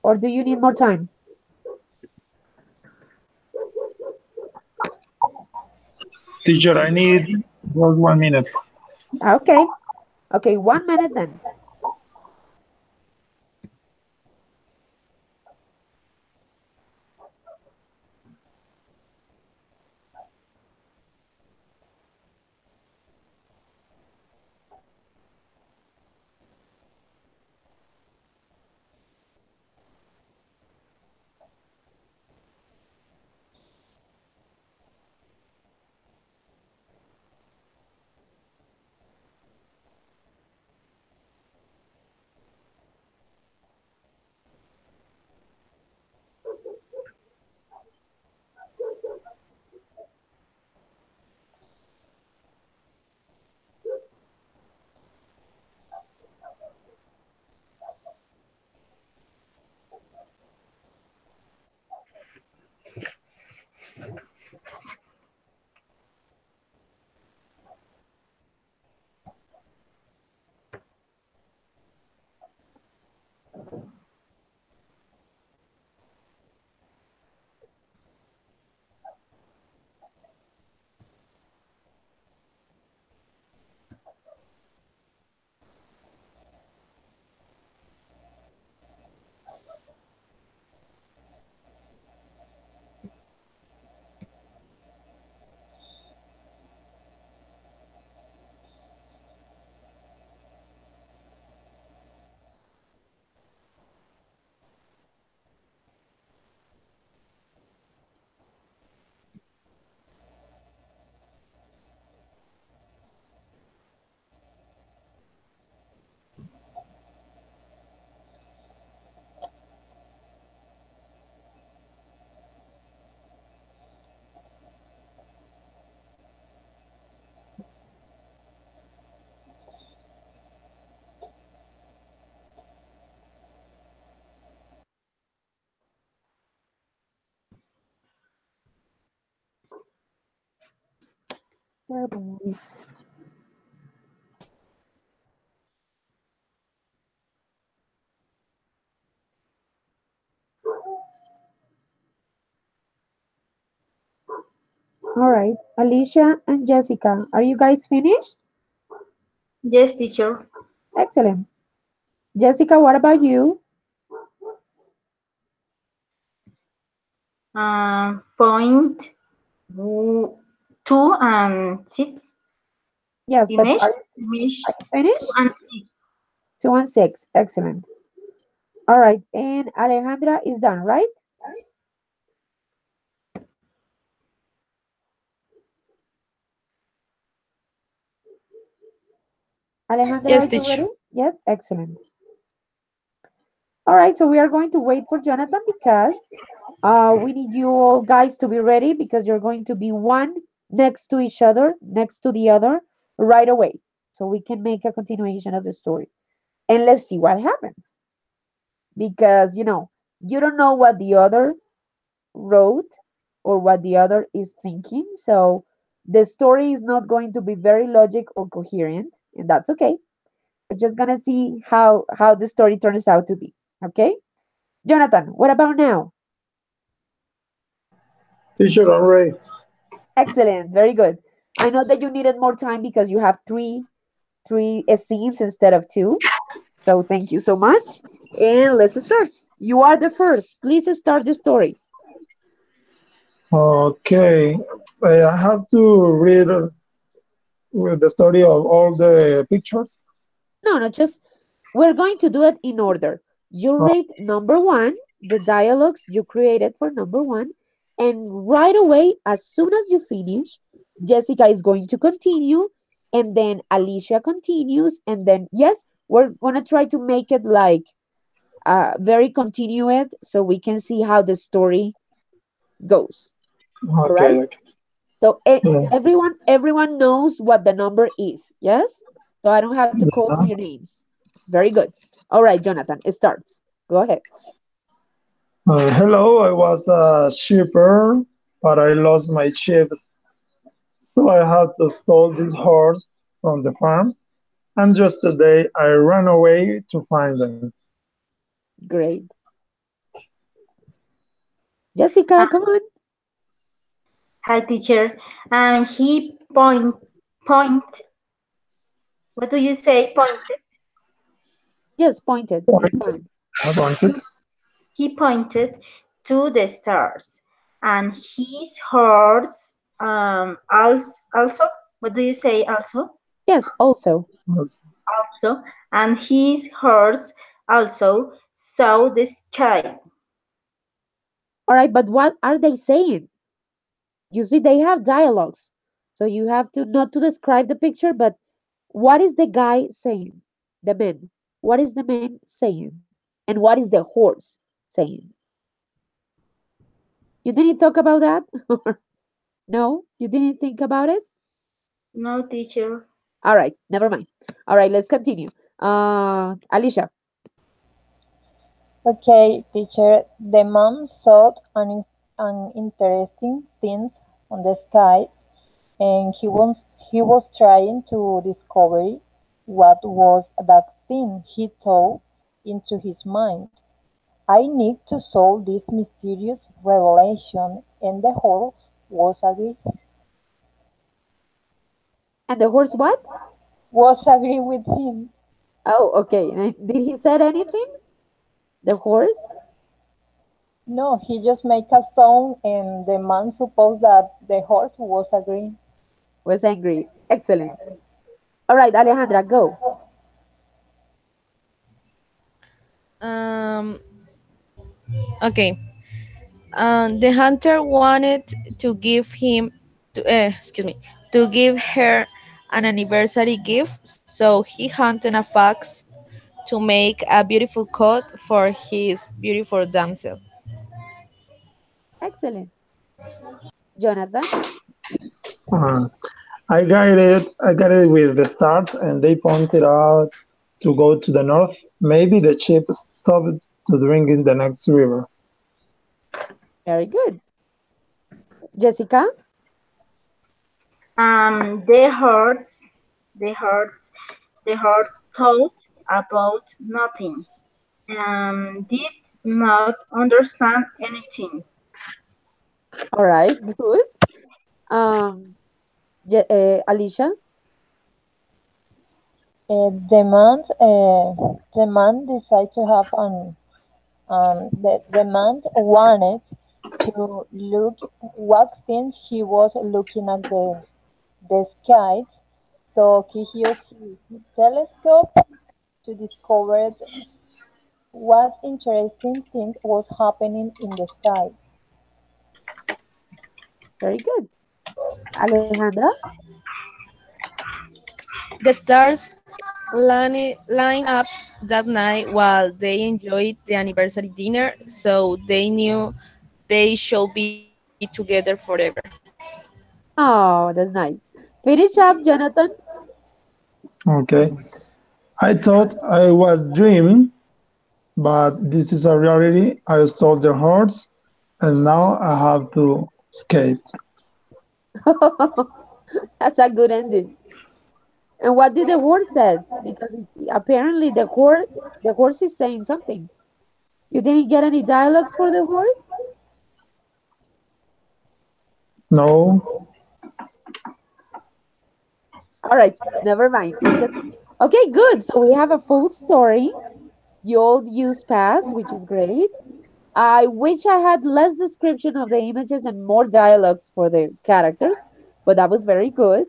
Or do you need more time? Teacher, I need just 1 minute. Okay. Okay, 1 minute then. Turbulence. All right, Alicia and Jessica, are you guys finished? Yes, teacher. Excellent. Jessica, what about you? Point 2 and 6. Yes, but Image, are image you two finished? and six. 2 and 6. Excellent. All right, and Alejandra is done, right? Alejandra, are Yes, you teacher. ready? Yes, excellent. All right, so we are going to wait for Jonathan because we need you all guys to be ready because you're going to be one next to each other, next to the other, right away. So we can make a continuation of the story. And let's see what happens. Because, you don't know what the other wrote or what the other is thinking. So the story is not going to be very logic or coherent, and that's okay. We're just gonna see how the story turns out to be. Okay? Jonathan, what about now? Teacher, I'm ready. Excellent, very good. I know that you needed more time because you have three scenes instead of two. So thank you so much. And let's start. You are the first. Please start the story. Okay. I have to read with the story of all the pictures. No, no, just we're going to do it in order. You Oh, read number one, the dialogues you created for number one, and right away, as soon as you finish, Jessica is going to continue, and then Alicia continues, and then, yes, we're gonna try to make it like very continued so we can see how the story goes. All right? okay, okay. So Yeah. everyone knows what the number is. Yes? So I don't have to call for Yeah. your names. Very good. All right, Jonathan, it starts. Go ahead. Hello, I was a shepherd, but I lost my sheep, so I had to steal this horse from the farm. And yesterday I ran away to find them. Great. Jessica, Uh, come on. Hi, teacher. And he point. What do you say? Pointed. Yes, pointed. It's Point. fine. I wanted. He pointed to the stars, and his horse also. What do you say? Yes, also. Also, and his horse also saw the sky. All right, but what are they saying? You see, they have dialogues. So you have to not to describe the picture, but what is the guy saying? The man. What is the man saying? And what is the horse saying? You didn't talk about that? No, you didn't think about it? No, teacher. All right, never mind. All right, let's continue. Alicia. Okay, teacher, the man saw an interesting things on the skies, and he was trying to discover what was that thing he thought into his mind. I need to solve this mysterious revelation, and the horse was agree. And the horse what? Was agree with him. Oh, okay. Did he said anything? The horse No, he just make a sound, and the man supposed that the horse was agree. was angry. Excellent. All right, Alejandra, go. Um, okay. The hunter wanted to give him, excuse me, to give her an anniversary gift, so he hunted a fox to make a beautiful coat for his beautiful damsel. Excellent. Jonathan. Uh, I got it with the stars, and they pointed out to go to the north. Maybe the ship stopped to drink in the next river. Very good. Jessica. The hearts, the hearts, the hearts thought about nothing, did not understand anything. All right, good. Um, Alicia, The man decided to have an the man wanted to look what things he was looking at the skies, so he used his telescope to discover what interesting things was happening in the sky. very good. Alejandra, The stars line up that night while they enjoyed the anniversary dinner, so they knew they should be together forever. oh, that's nice. Finish up, Jonathan. Okay. I thought I was dreaming, but this is a reality. I stole their hearts, and now I have to escape. That's a good ending. And what did the horse says? Because apparently the horse is saying something. You didn't get any dialogues for the horse? No, All right, never mind. It's okay. Okay, good. So we have a full story. You all used past, which is great. I wish I had less description of the images and more dialogues for the characters, but that was very good.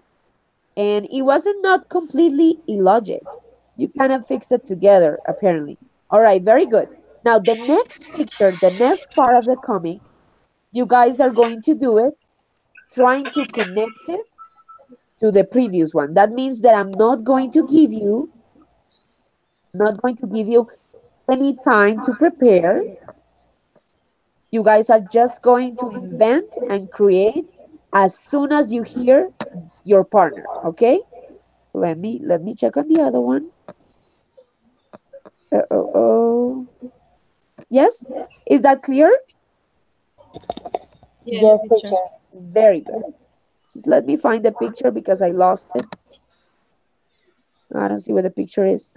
And it wasn't not completely illogic. You kind of fix it together, apparently. All right, very good. Now, the next picture, the next part of the comic, you guys are going to do it trying to connect it to the previous one. That means that I'm not going to give you any time to prepare. You guys are just going to invent and create as soon as you hear your partner, okay? Let me check on the other one. Oh. Yes? Is that clear? Yes, Yes, teacher. teacher. Very good. Just let me find the picture because I lost it. I don't see where the picture is.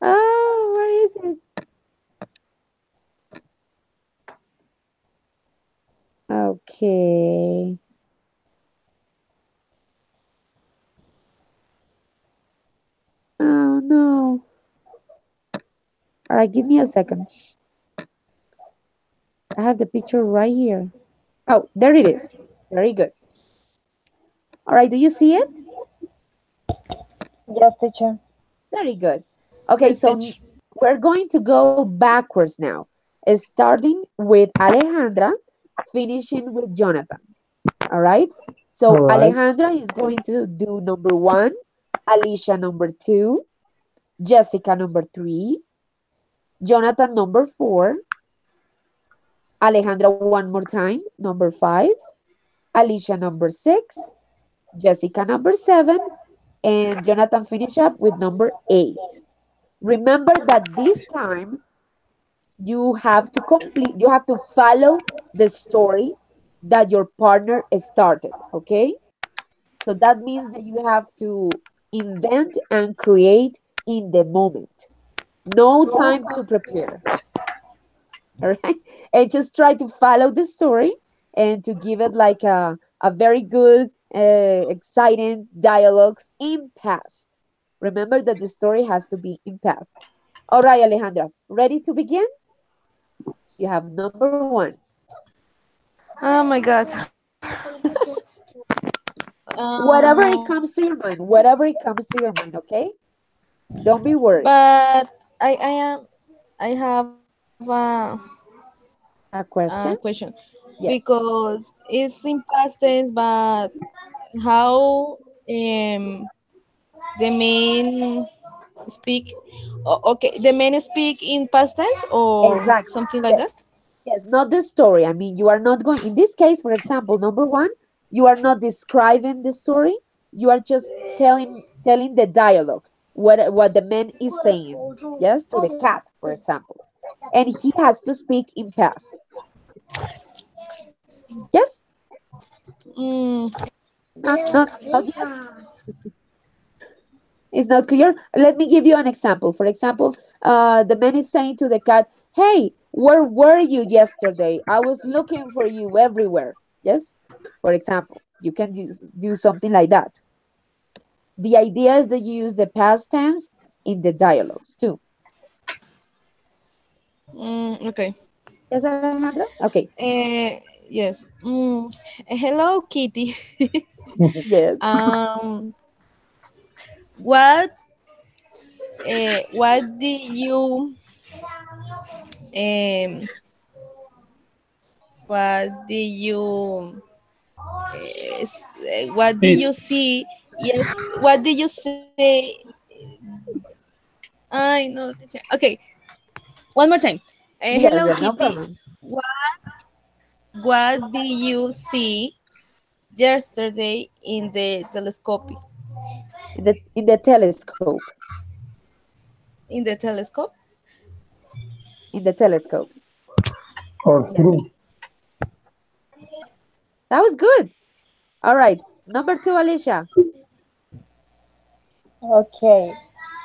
Oh, where is it? Okay. Oh no. All right, give me a second. I have the picture right here. Oh, there it is. Very good. All right, do you see it? Yes, teacher. Very good. Okay, Which so page? we're going to go backwards now, starting with Alejandra, finishing with Jonathan. All right. all So right. Alejandra is going to do number one, Alicia number two, Jessica number three, Jonathan number four, Alejandra one more time, number five, Alicia number six, Jessica number seven, and Jonathan finish up with number eight. Remember that this time you have to follow the story that your partner started, okay? So that means that you have to invent and create in the moment. No time to prepare. All right. And just try to follow the story and to give it like a very good, exciting dialogues in past. Remember that the story has to be in past. All right, Alejandra, ready to begin? You have number one. Oh my god. Whatever it Um, comes to your mind, whatever it comes to your mind, okay? Don't be worried. but I am I have A a question? question Yes. because it's in past tense, but how the main speak? Okay, the men speak in past tense or Exactly. something like that. Yes. Yes, not the story. I mean, you are not going, in this case, for example, number one, you are not describing the story. You are just telling the dialogue, what the man is saying. Yes, to the cat, for example. And he has to speak in past. Yes? Mm. Not yet. It's not clear. Let me give you an example. For example, the man is saying to the cat, "Hey, where were you yesterday? I was looking for you everywhere." Yes. For example, you can do something like that. The idea is that you use the past tense in the dialogues too. Okay. Yes, Alejandra? Okay. Yes. Hello, Kitty. Yes. um, what what did you um what did you what did Eat. you see? Yes. What did you say? I know. Okay. One more time. Yes, Hello, yes, no Kitty. problem. What what did you see yesterday in the telescope? In the telescope. In the telescope? In the telescope. Or Yes. true. That was good. All right. Number two, Alicia. Okay.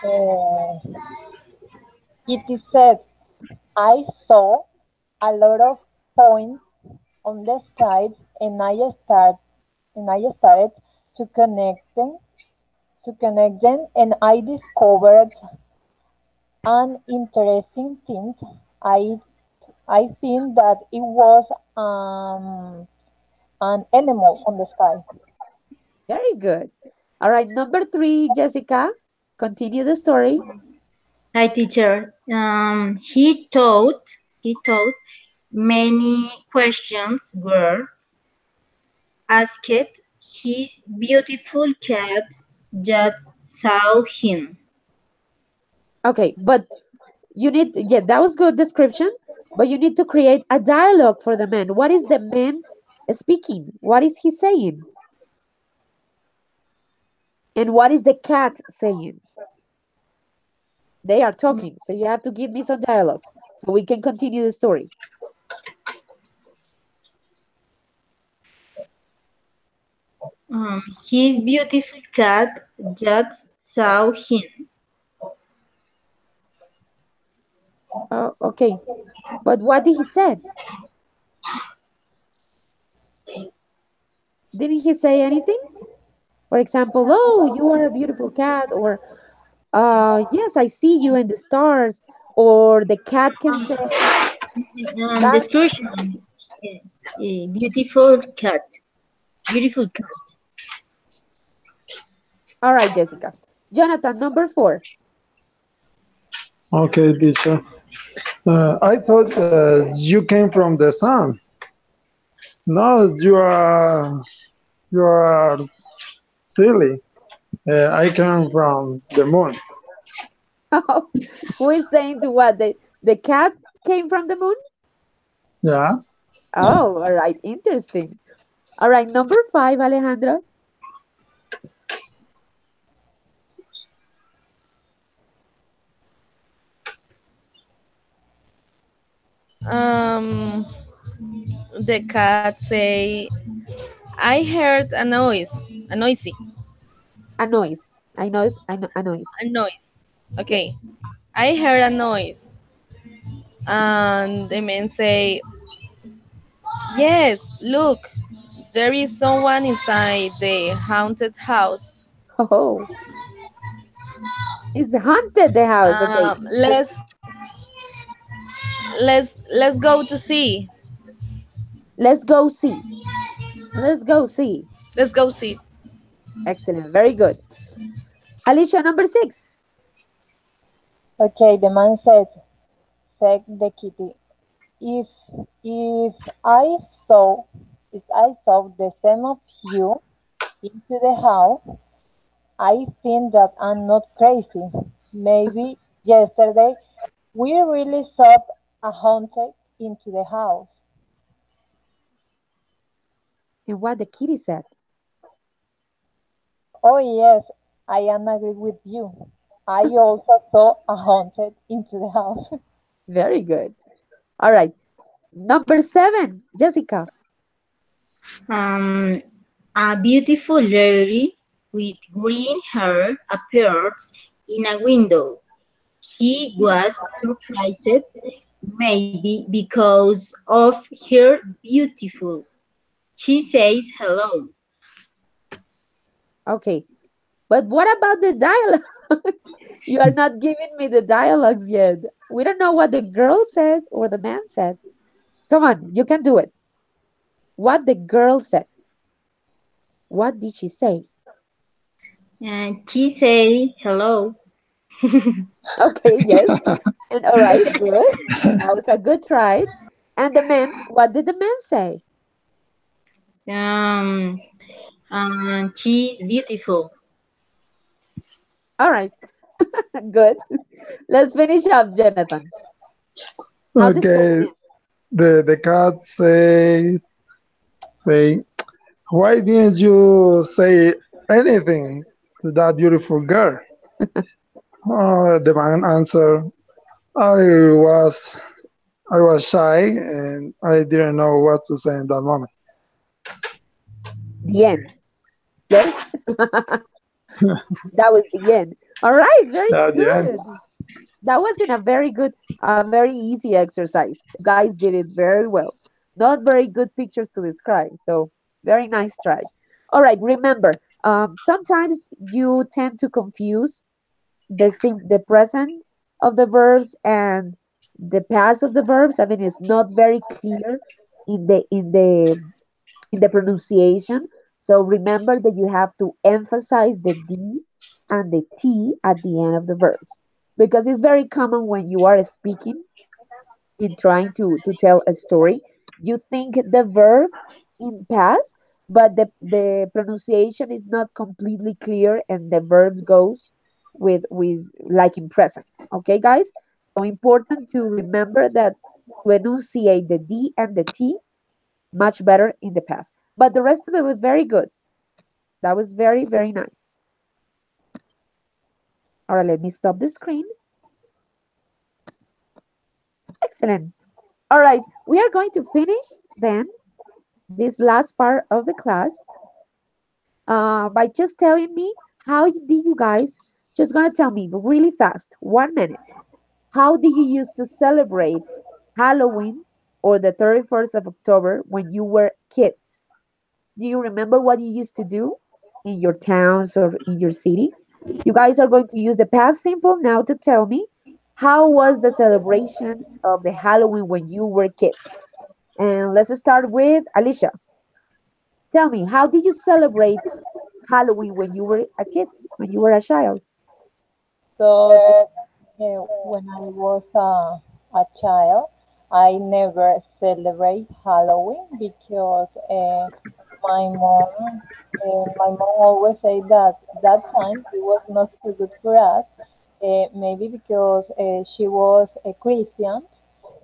Uh, Kitty said, I saw a lot of points on the skies and I started to connect them and I discovered an interesting thing. I I think that it was an animal on the sky. Very good. All right. Number three, Jessica. Continue the story. Hi, teacher. He thought many questions were asked. His beautiful cat just saw him. Okay. But yeah, that was good description. But you need to create a dialogue for the man. What is the man speaking? What is he saying? And what is the cat saying? They are talking. So you have to give me some dialogues so we can continue the story. His beautiful cat just saw him. Oh, okay. But what did he say? Didn't he say anything? For example, oh, you are a beautiful cat, or yes, I see you in the stars, or the cat can say that. Description. Beautiful cat. Beautiful cat. All right, Jessica. Jonathan, number four. Okay, teacher. I thought you came from the sun. No, you are silly. I came from the moon. Who is saying to what? The cat came from the moon? Yeah. Oh, all right, interesting. All right, number five, Alejandra. Um, the cat say, I heard a noise, a noisy, A noise. I noise. A noise. a noise. Okay, I heard a noise, and the man say, yes, look, there is someone inside the haunted house. Oh, it's haunted the house. Okay, Let's go to see. let's go see. Let's go see. Let's go see. Excellent. Very good. Alicia, number six. Okay, the man said the kitty, if if I saw the same of you into the house, I think that I'm not crazy. Maybe yesterday we really saw a haunted into the house. And what the kitty said. Oh yes, I am agree with you. I also saw a haunted into the house. Very good. All right. Number seven, Jessica. Um, A beautiful lady with green hair appeared in a window. He was surprised, maybe because of her beautiful. She says hello. Okay, but what about the dialogues? You are not giving me the dialogues yet. We don't know what the girl said or the man said. Come on, you can do it. What the girl said. What did she say? And she say hello. Okay, yes. And all right, good. That was a good try. And the man, what did the man say? um, and she's beautiful. All right, good. Let's finish up, Jonathan. How the story Okay, ends. the cat say, why didn't you say anything to that beautiful girl? The man answered, I was I was shy and I didn't know what to say in that moment. The end. Yes, that was the end. All right, very At the end. good. That wasn't a very easy exercise. You guys did it very well. Not very good pictures to describe. So very nice try. All right, remember, sometimes you tend to confuse the present of the verbs and the past of the verbs. I mean, it's not very clear in the pronunciation. So remember that you have to emphasize the D and the T at the end of the verbs because it's very common when you are speaking in trying to tell a story. You think the verb in past, but the pronunciation is not completely clear and the verb goes with like in present. Okay, guys? So important to remember that to enunciate the D and the T much better in the past. But the rest of it was very good. That was very, very nice. All right, let me stop the screen. Excellent. All right, we are going to finish then this last part of the class by just telling me how did you guys just gonna tell me really fast, 1 minute. How do you used to celebrate Halloween or the 31st of October when you were kids? Do you remember what you used to do in your towns or in your city? You guys are going to use the past simple now to tell me how was the celebration of the Halloween when you were kids? And let's start with Alicia. Tell me, how did you celebrate Halloween when you were a kid, when you were a child? So when I was a child, I never celebrate Halloween because my mom always say that that time it was not so good for us. Maybe because she was a Christian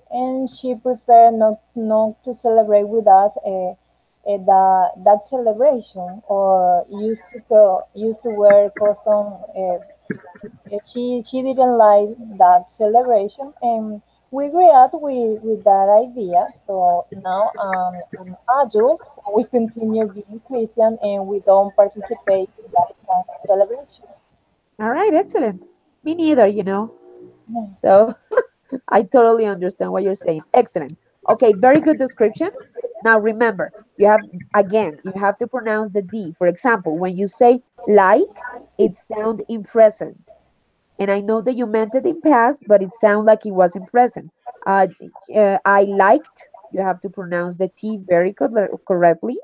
and she preferred not to celebrate with us that celebration or used to wear custom. She didn't like that celebration, and we grew up with that idea. So now an adult, we continue being Christian, and we don't participate in that kind of celebration. All right, excellent. Me neither, you know. Yeah. So I totally understand what you're saying. Excellent. Okay, very good description. Now remember, you have to pronounce the D. For example, when you say like, it sounds in present. And I know that you meant it in past, but it sounds like it was in present. Uh, I liked, you have to pronounce the T very correctly.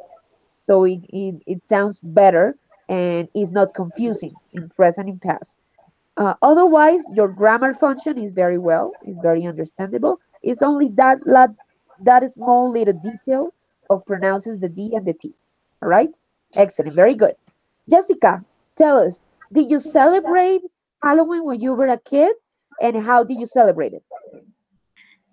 So it sounds better and is not confusing in present and past. Otherwise, your grammar function is very well, is very understandable. It's only that small little detail of pronounces the D and the T. All right? Excellent. Very good. Jessica, tell us, did you celebrate Halloween when you were a kid? And how did you celebrate it?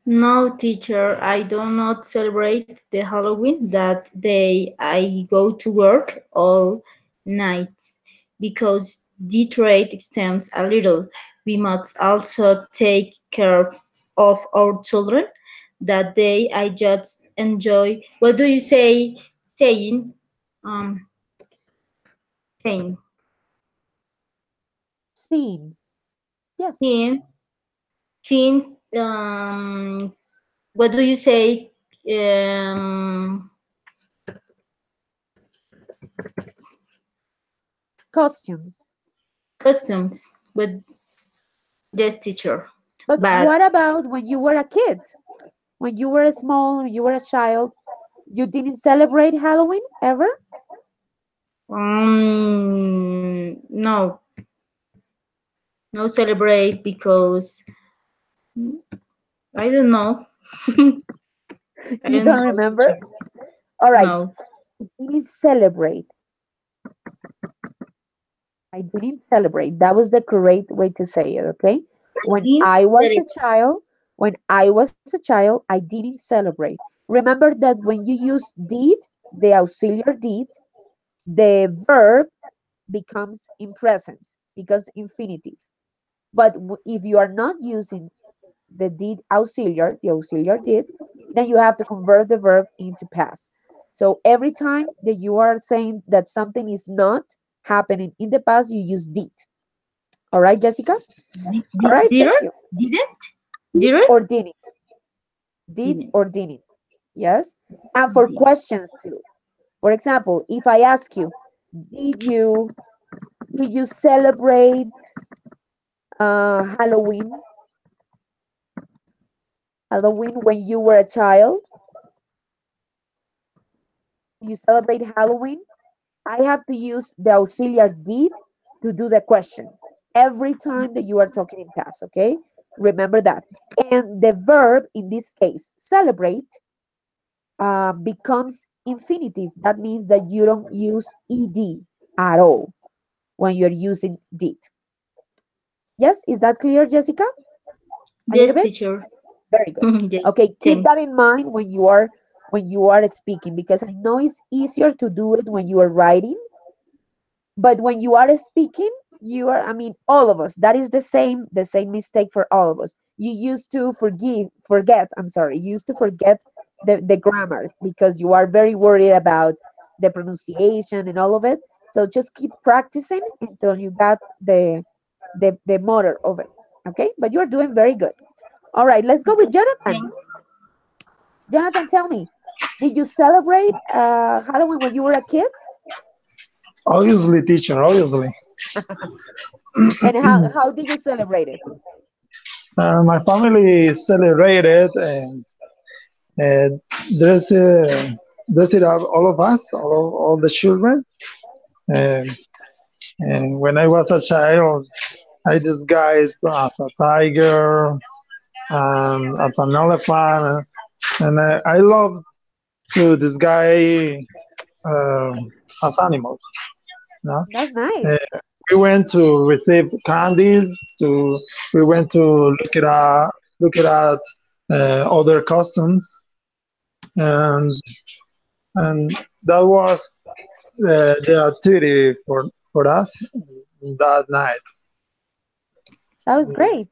No, teacher, I do not celebrate the Halloween. That day I go to work all night because Detroit extends a little. We must also take care of our children. That day I just enjoy. What do you say? Saying? 10. Scene. Yes. 10. 10. What do you say? Costumes. Customs. But yes, teacher. But But what about when you were a kid? When you were small, when you were a child, you didn't celebrate Halloween ever? no, no celebrate because I don't know. I You don't don't know, remember? teacher. All right. No, Didn't celebrate. I didn't celebrate. That was the correct way to say it, okay? When didn't I was a celebrate. child, when I was a child, I didn't celebrate. Remember that when you use did, the auxiliary did, the verb becomes in present because infinitive. But if you are not using the did auxiliary, the auxiliary did, then you have to convert the verb into past. So every time that you are saying that something is not happening in the past, you use did. All right, Jessica? All right, thank Didn't? you. Didn't? Did Didn't? or didn't? Did Didn't. or didn't? Yes. And for Didn't. questions too. For example, if I ask you, did you did you celebrate Halloween? Halloween when you were a child? You celebrate Halloween? I have to use the auxiliary did to do the question every time that you are talking in past, okay? Remember that. And the verb in this case, celebrate, becomes infinitive. That means that you don't use ed at all when you're using did. Yes, is that clear, Jessica? A little Yes, bit? teacher. Very good. Yes, Okay, keep thanks. that in mind when you are speaking because I know it's easier to do it when you are writing. But when you are speaking, you are, I mean, all of us, that is the same mistake for all of us. You used to forget, I'm sorry, you used to forget the grammar because you are very worried about the pronunciation and all of it. So just keep practicing until you got the motor of it. Okay? But you're doing very good. All right, let's go with Jonathan. Thanks. Jonathan, tell me, did you celebrate Halloween when you were a kid? Obviously, teacher, obviously. And how did you celebrate it? My family celebrated and dressed, dressed up all of us, all the children. And, and when I was a child, I disguised as a tiger and as an elephant. And I love to disguise uh, as animals. No? That's Uh, nice. we went to receive candies. We went to look at other customs, and and that was the activity for us that night. That was great.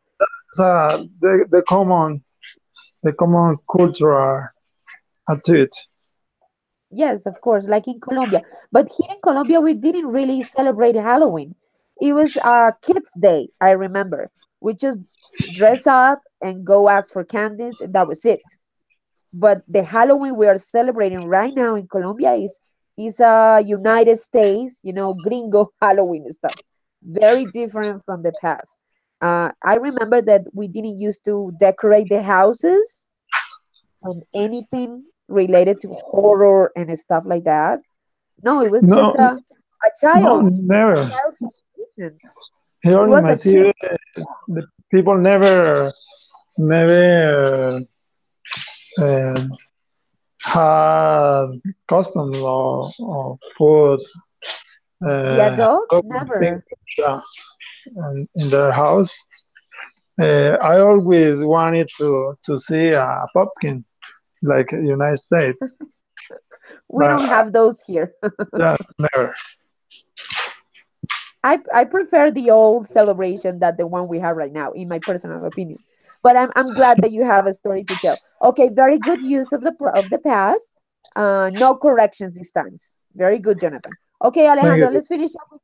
So the common cultural activity. Yes, of course, like in Colombia. But here in Colombia, we didn't really celebrate Halloween. It was Kids' Day, I remember. We just dress up and go ask for candies, and that was it. But the Halloween we are celebrating right now in Colombia is United States, gringo Halloween stuff. Very different from the past. I remember that we didn't used to decorate the houses on anything related to horror and stuff like that. No, it was No, just a no, child's a never. child's celebration. Here It in was my a city, chill. the people never uh, had customs or put The adults Halloween things never. in their house. I always wanted to see a pumpkin like United States, We but don't have those here. yeah, never. I prefer the old celebration than the one we have right now, in my personal opinion. But I'm glad that you have a story to tell. Okay, very good use of the past. No corrections this time. Very good, Jonathan. Okay, Thank Alejandra, you. let's finish up.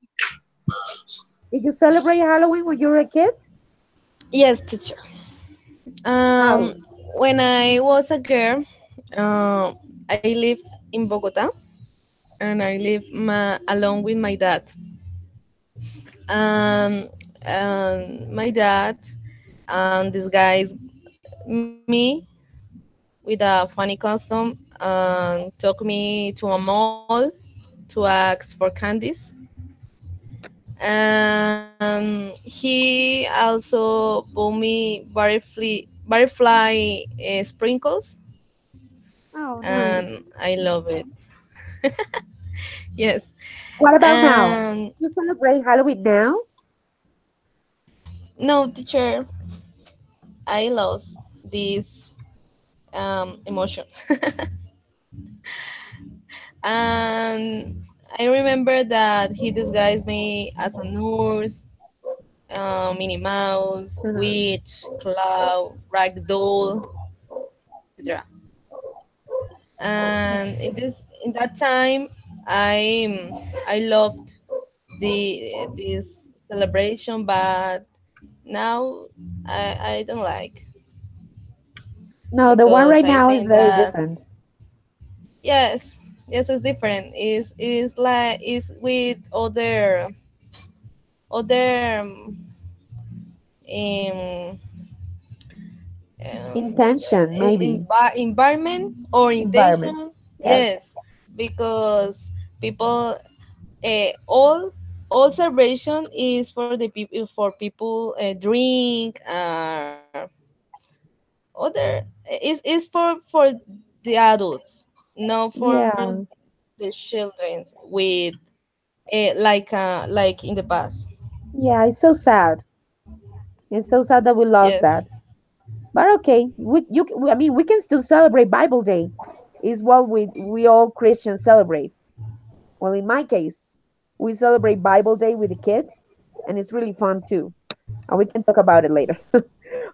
Did you celebrate Halloween when you were a kid? Yes, teacher. How? Um, when I was a girl, I lived in Bogota, and I live along with my dad. Um, my dad disguised me with a funny costume and took me to a mall to ask for candies. He also bought me butterfly sprinkles, Oh, nice. and I love it. Yes, What about now? and You celebrate Halloween now? no, teacher, I lost this emotion. And I remember that he disguised me as a nurse, Minnie Mouse, Uh-huh. witch, clown, ragdoll, etc. And in that time, I loved this celebration, but now I don't like, No, the one because right I now is think very that different. yes, yes, it's different. Is like is with other um, Intention, maybe. environment or Environment. intention. Yes. Yes, because people, all celebration is for the people, for people drink, other is for the adults, not for Yeah. the children with like in the past. Yeah, it's so sad. It's so sad that we lost Yes, that. But okay, I mean, we can still celebrate Bible Day. Is what we all Christians celebrate. Well, in my case, we celebrate Bible Day with the kids, and it's really fun too. And we can talk about it later.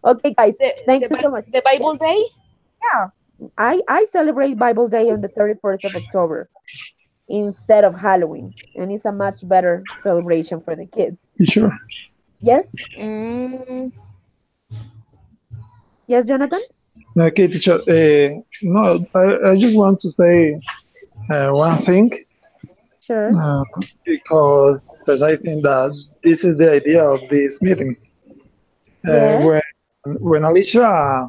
Okay, guys, the thank the, you so much. the Yes, Bible Day. yeah, I celebrate Bible Day on the 31st of October instead of Halloween, and it's a much better celebration for the kids. You sure? Yes, Mm, yes, Jonathan. Okay, teacher. No, I just want to say one thing, Sure. because I think that this is the idea of this meeting. When Yes. Alicia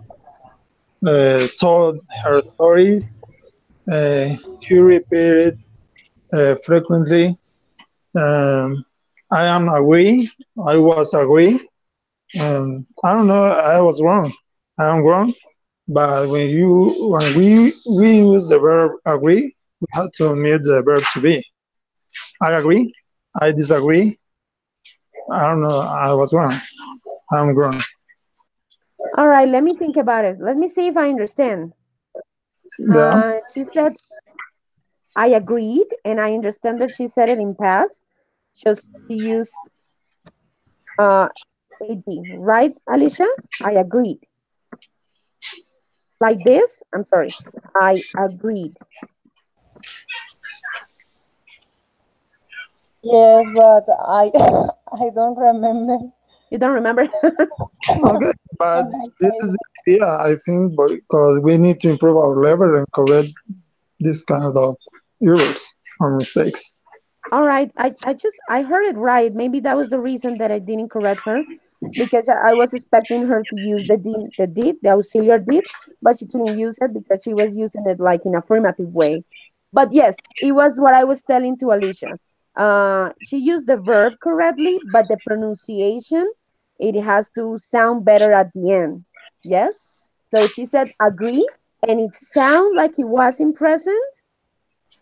told her stories, she repeated frequently. Um, I am agree. I was agree. I don't know. I was wrong. I am wrong. But when we use the verb agree, we have to omit the verb to be. I agree. I disagree. I don't know. I was wrong. I'm wrong. All right, let me think about it. Let me see if I understand. Yeah. She said, I agreed, and I understand that she said it in past, just to use AD, right, Alicia? I agreed. Like this? I'm sorry. I agreed. Yes, but I I don't remember. You don't remember? Okay. But this is the idea, I think, because we need to improve our level and correct this kind of errors or mistakes. All right. I heard it right. Maybe that was the reason that I didn't correct her because I was expecting her to use the auxiliary did, but she didn't use it because she was using it like in affirmative way. But yes, it was what I was telling to Alicia. She used the verb correctly, but the pronunciation, it has to sound better at the end. Yes. So she said agree, and it sound like it was in present,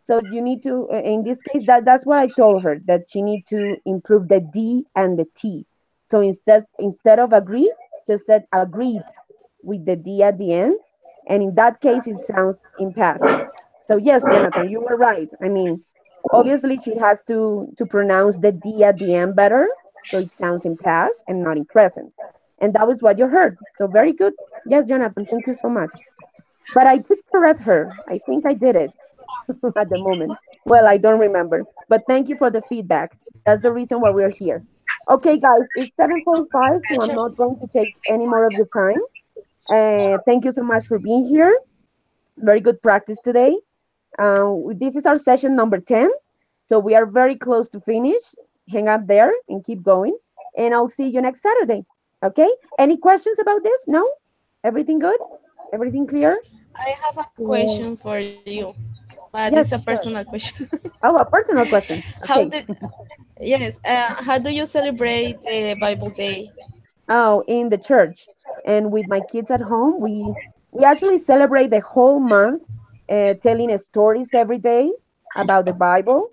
so you need to, in this case, that's what I told her, that she need to improve the D and the T. So instead of agree, just said agreed with the D at the end, and in that case, it sounds in past. So yes, Jonathan, you were right. I mean, obviously, she has to pronounce the D at the end better, so it sounds in past and not in present. And that was what you heard. So very good. Yes, Jonathan, thank you so much. But I did correct her. I think I did it at the moment. Well, I don't remember, but thank you for the feedback. That's the reason why we're here. Okay, guys, it's 7:45, so I'm Teacher, not going to take any more of your time. Thank you so much for being here. Very good practice today. This is our session number 10, so we are very close to finish. Hang up there and keep going, and I'll see you next Saturday. Okay? Any questions about this? No? Everything good? Everything clear? I have a Yeah. question for you, but it's a Yes, personal sure. question. Oh, a personal question. How Okay. do Yes, how do you celebrate Bible Day? Oh, in the church and with my kids at home, we actually celebrate the whole month, telling stories every day about the Bible.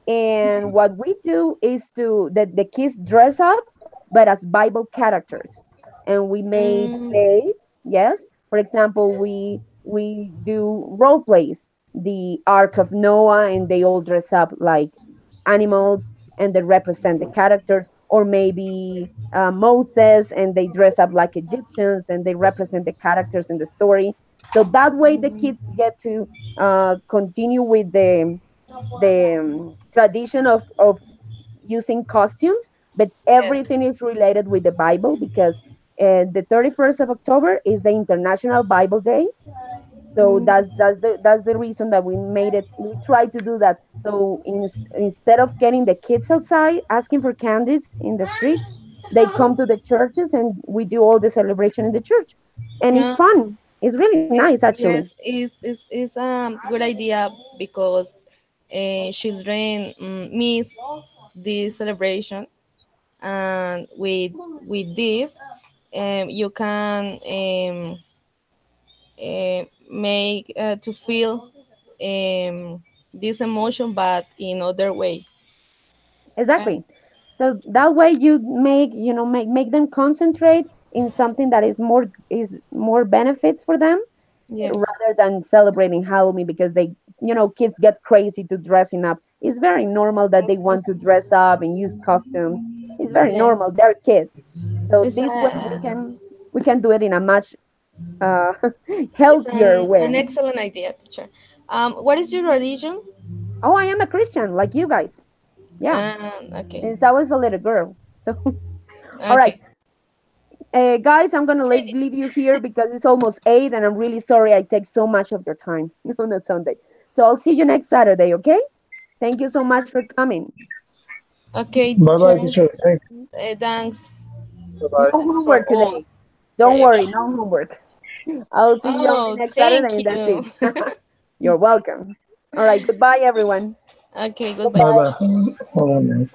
And what we do is to that the kids dress up, but as Bible characters, and we made Mm, plays. Yes, for example, we do role plays, the Ark of Noah, and they all dress up like animals and they represent the characters, or maybe Moses and they dress up like Egyptians and they represent the characters in the story. So that way the kids get to continue with the tradition of using costumes, but yes. everything is related with the Bible because the 31st of October is the International Bible Day. So Mm, that's the reason that we made it. We try to do that. So instead of getting the kids outside asking for candies in the streets, they come to the churches and we do all the celebration in the church, and it's yeah, fun. It's really nice actually. yes, is a good idea because children miss this celebration, and with this, you can make to feel this emotion, but in other way. Uh, Exactly. So that way you make them concentrate in something that is more benefit for them yes, rather than celebrating Halloween because kids get crazy to dressing up. It's very normal that they want to dress up and use costumes. It's very yes. normal. They're kids. So It's this way we a can we can do it in a much uh, it's healthier an way. excellent idea, teacher. What is your religion? Oh, I am a Christian like you guys. Yeah, Okay, since I was a little girl. So, all right. okay, Guys, I'm gonna leave you here because it's almost 8, and I'm really sorry I take so much of your time on a Sunday. So I'll see you next Saturday, okay? Thank you so much for coming. okay, Bye bye, teacher. teacher. Thanks. Thanks, Bye No bye. thanks for homework all, today. for Don't worry, everything. no homework. I'll see you only Oh, next Saturday, thank and that's you. it. You're welcome. All right, goodbye, everyone. Okay, Bye goodbye. Goodbye. bye. Hold on a minute.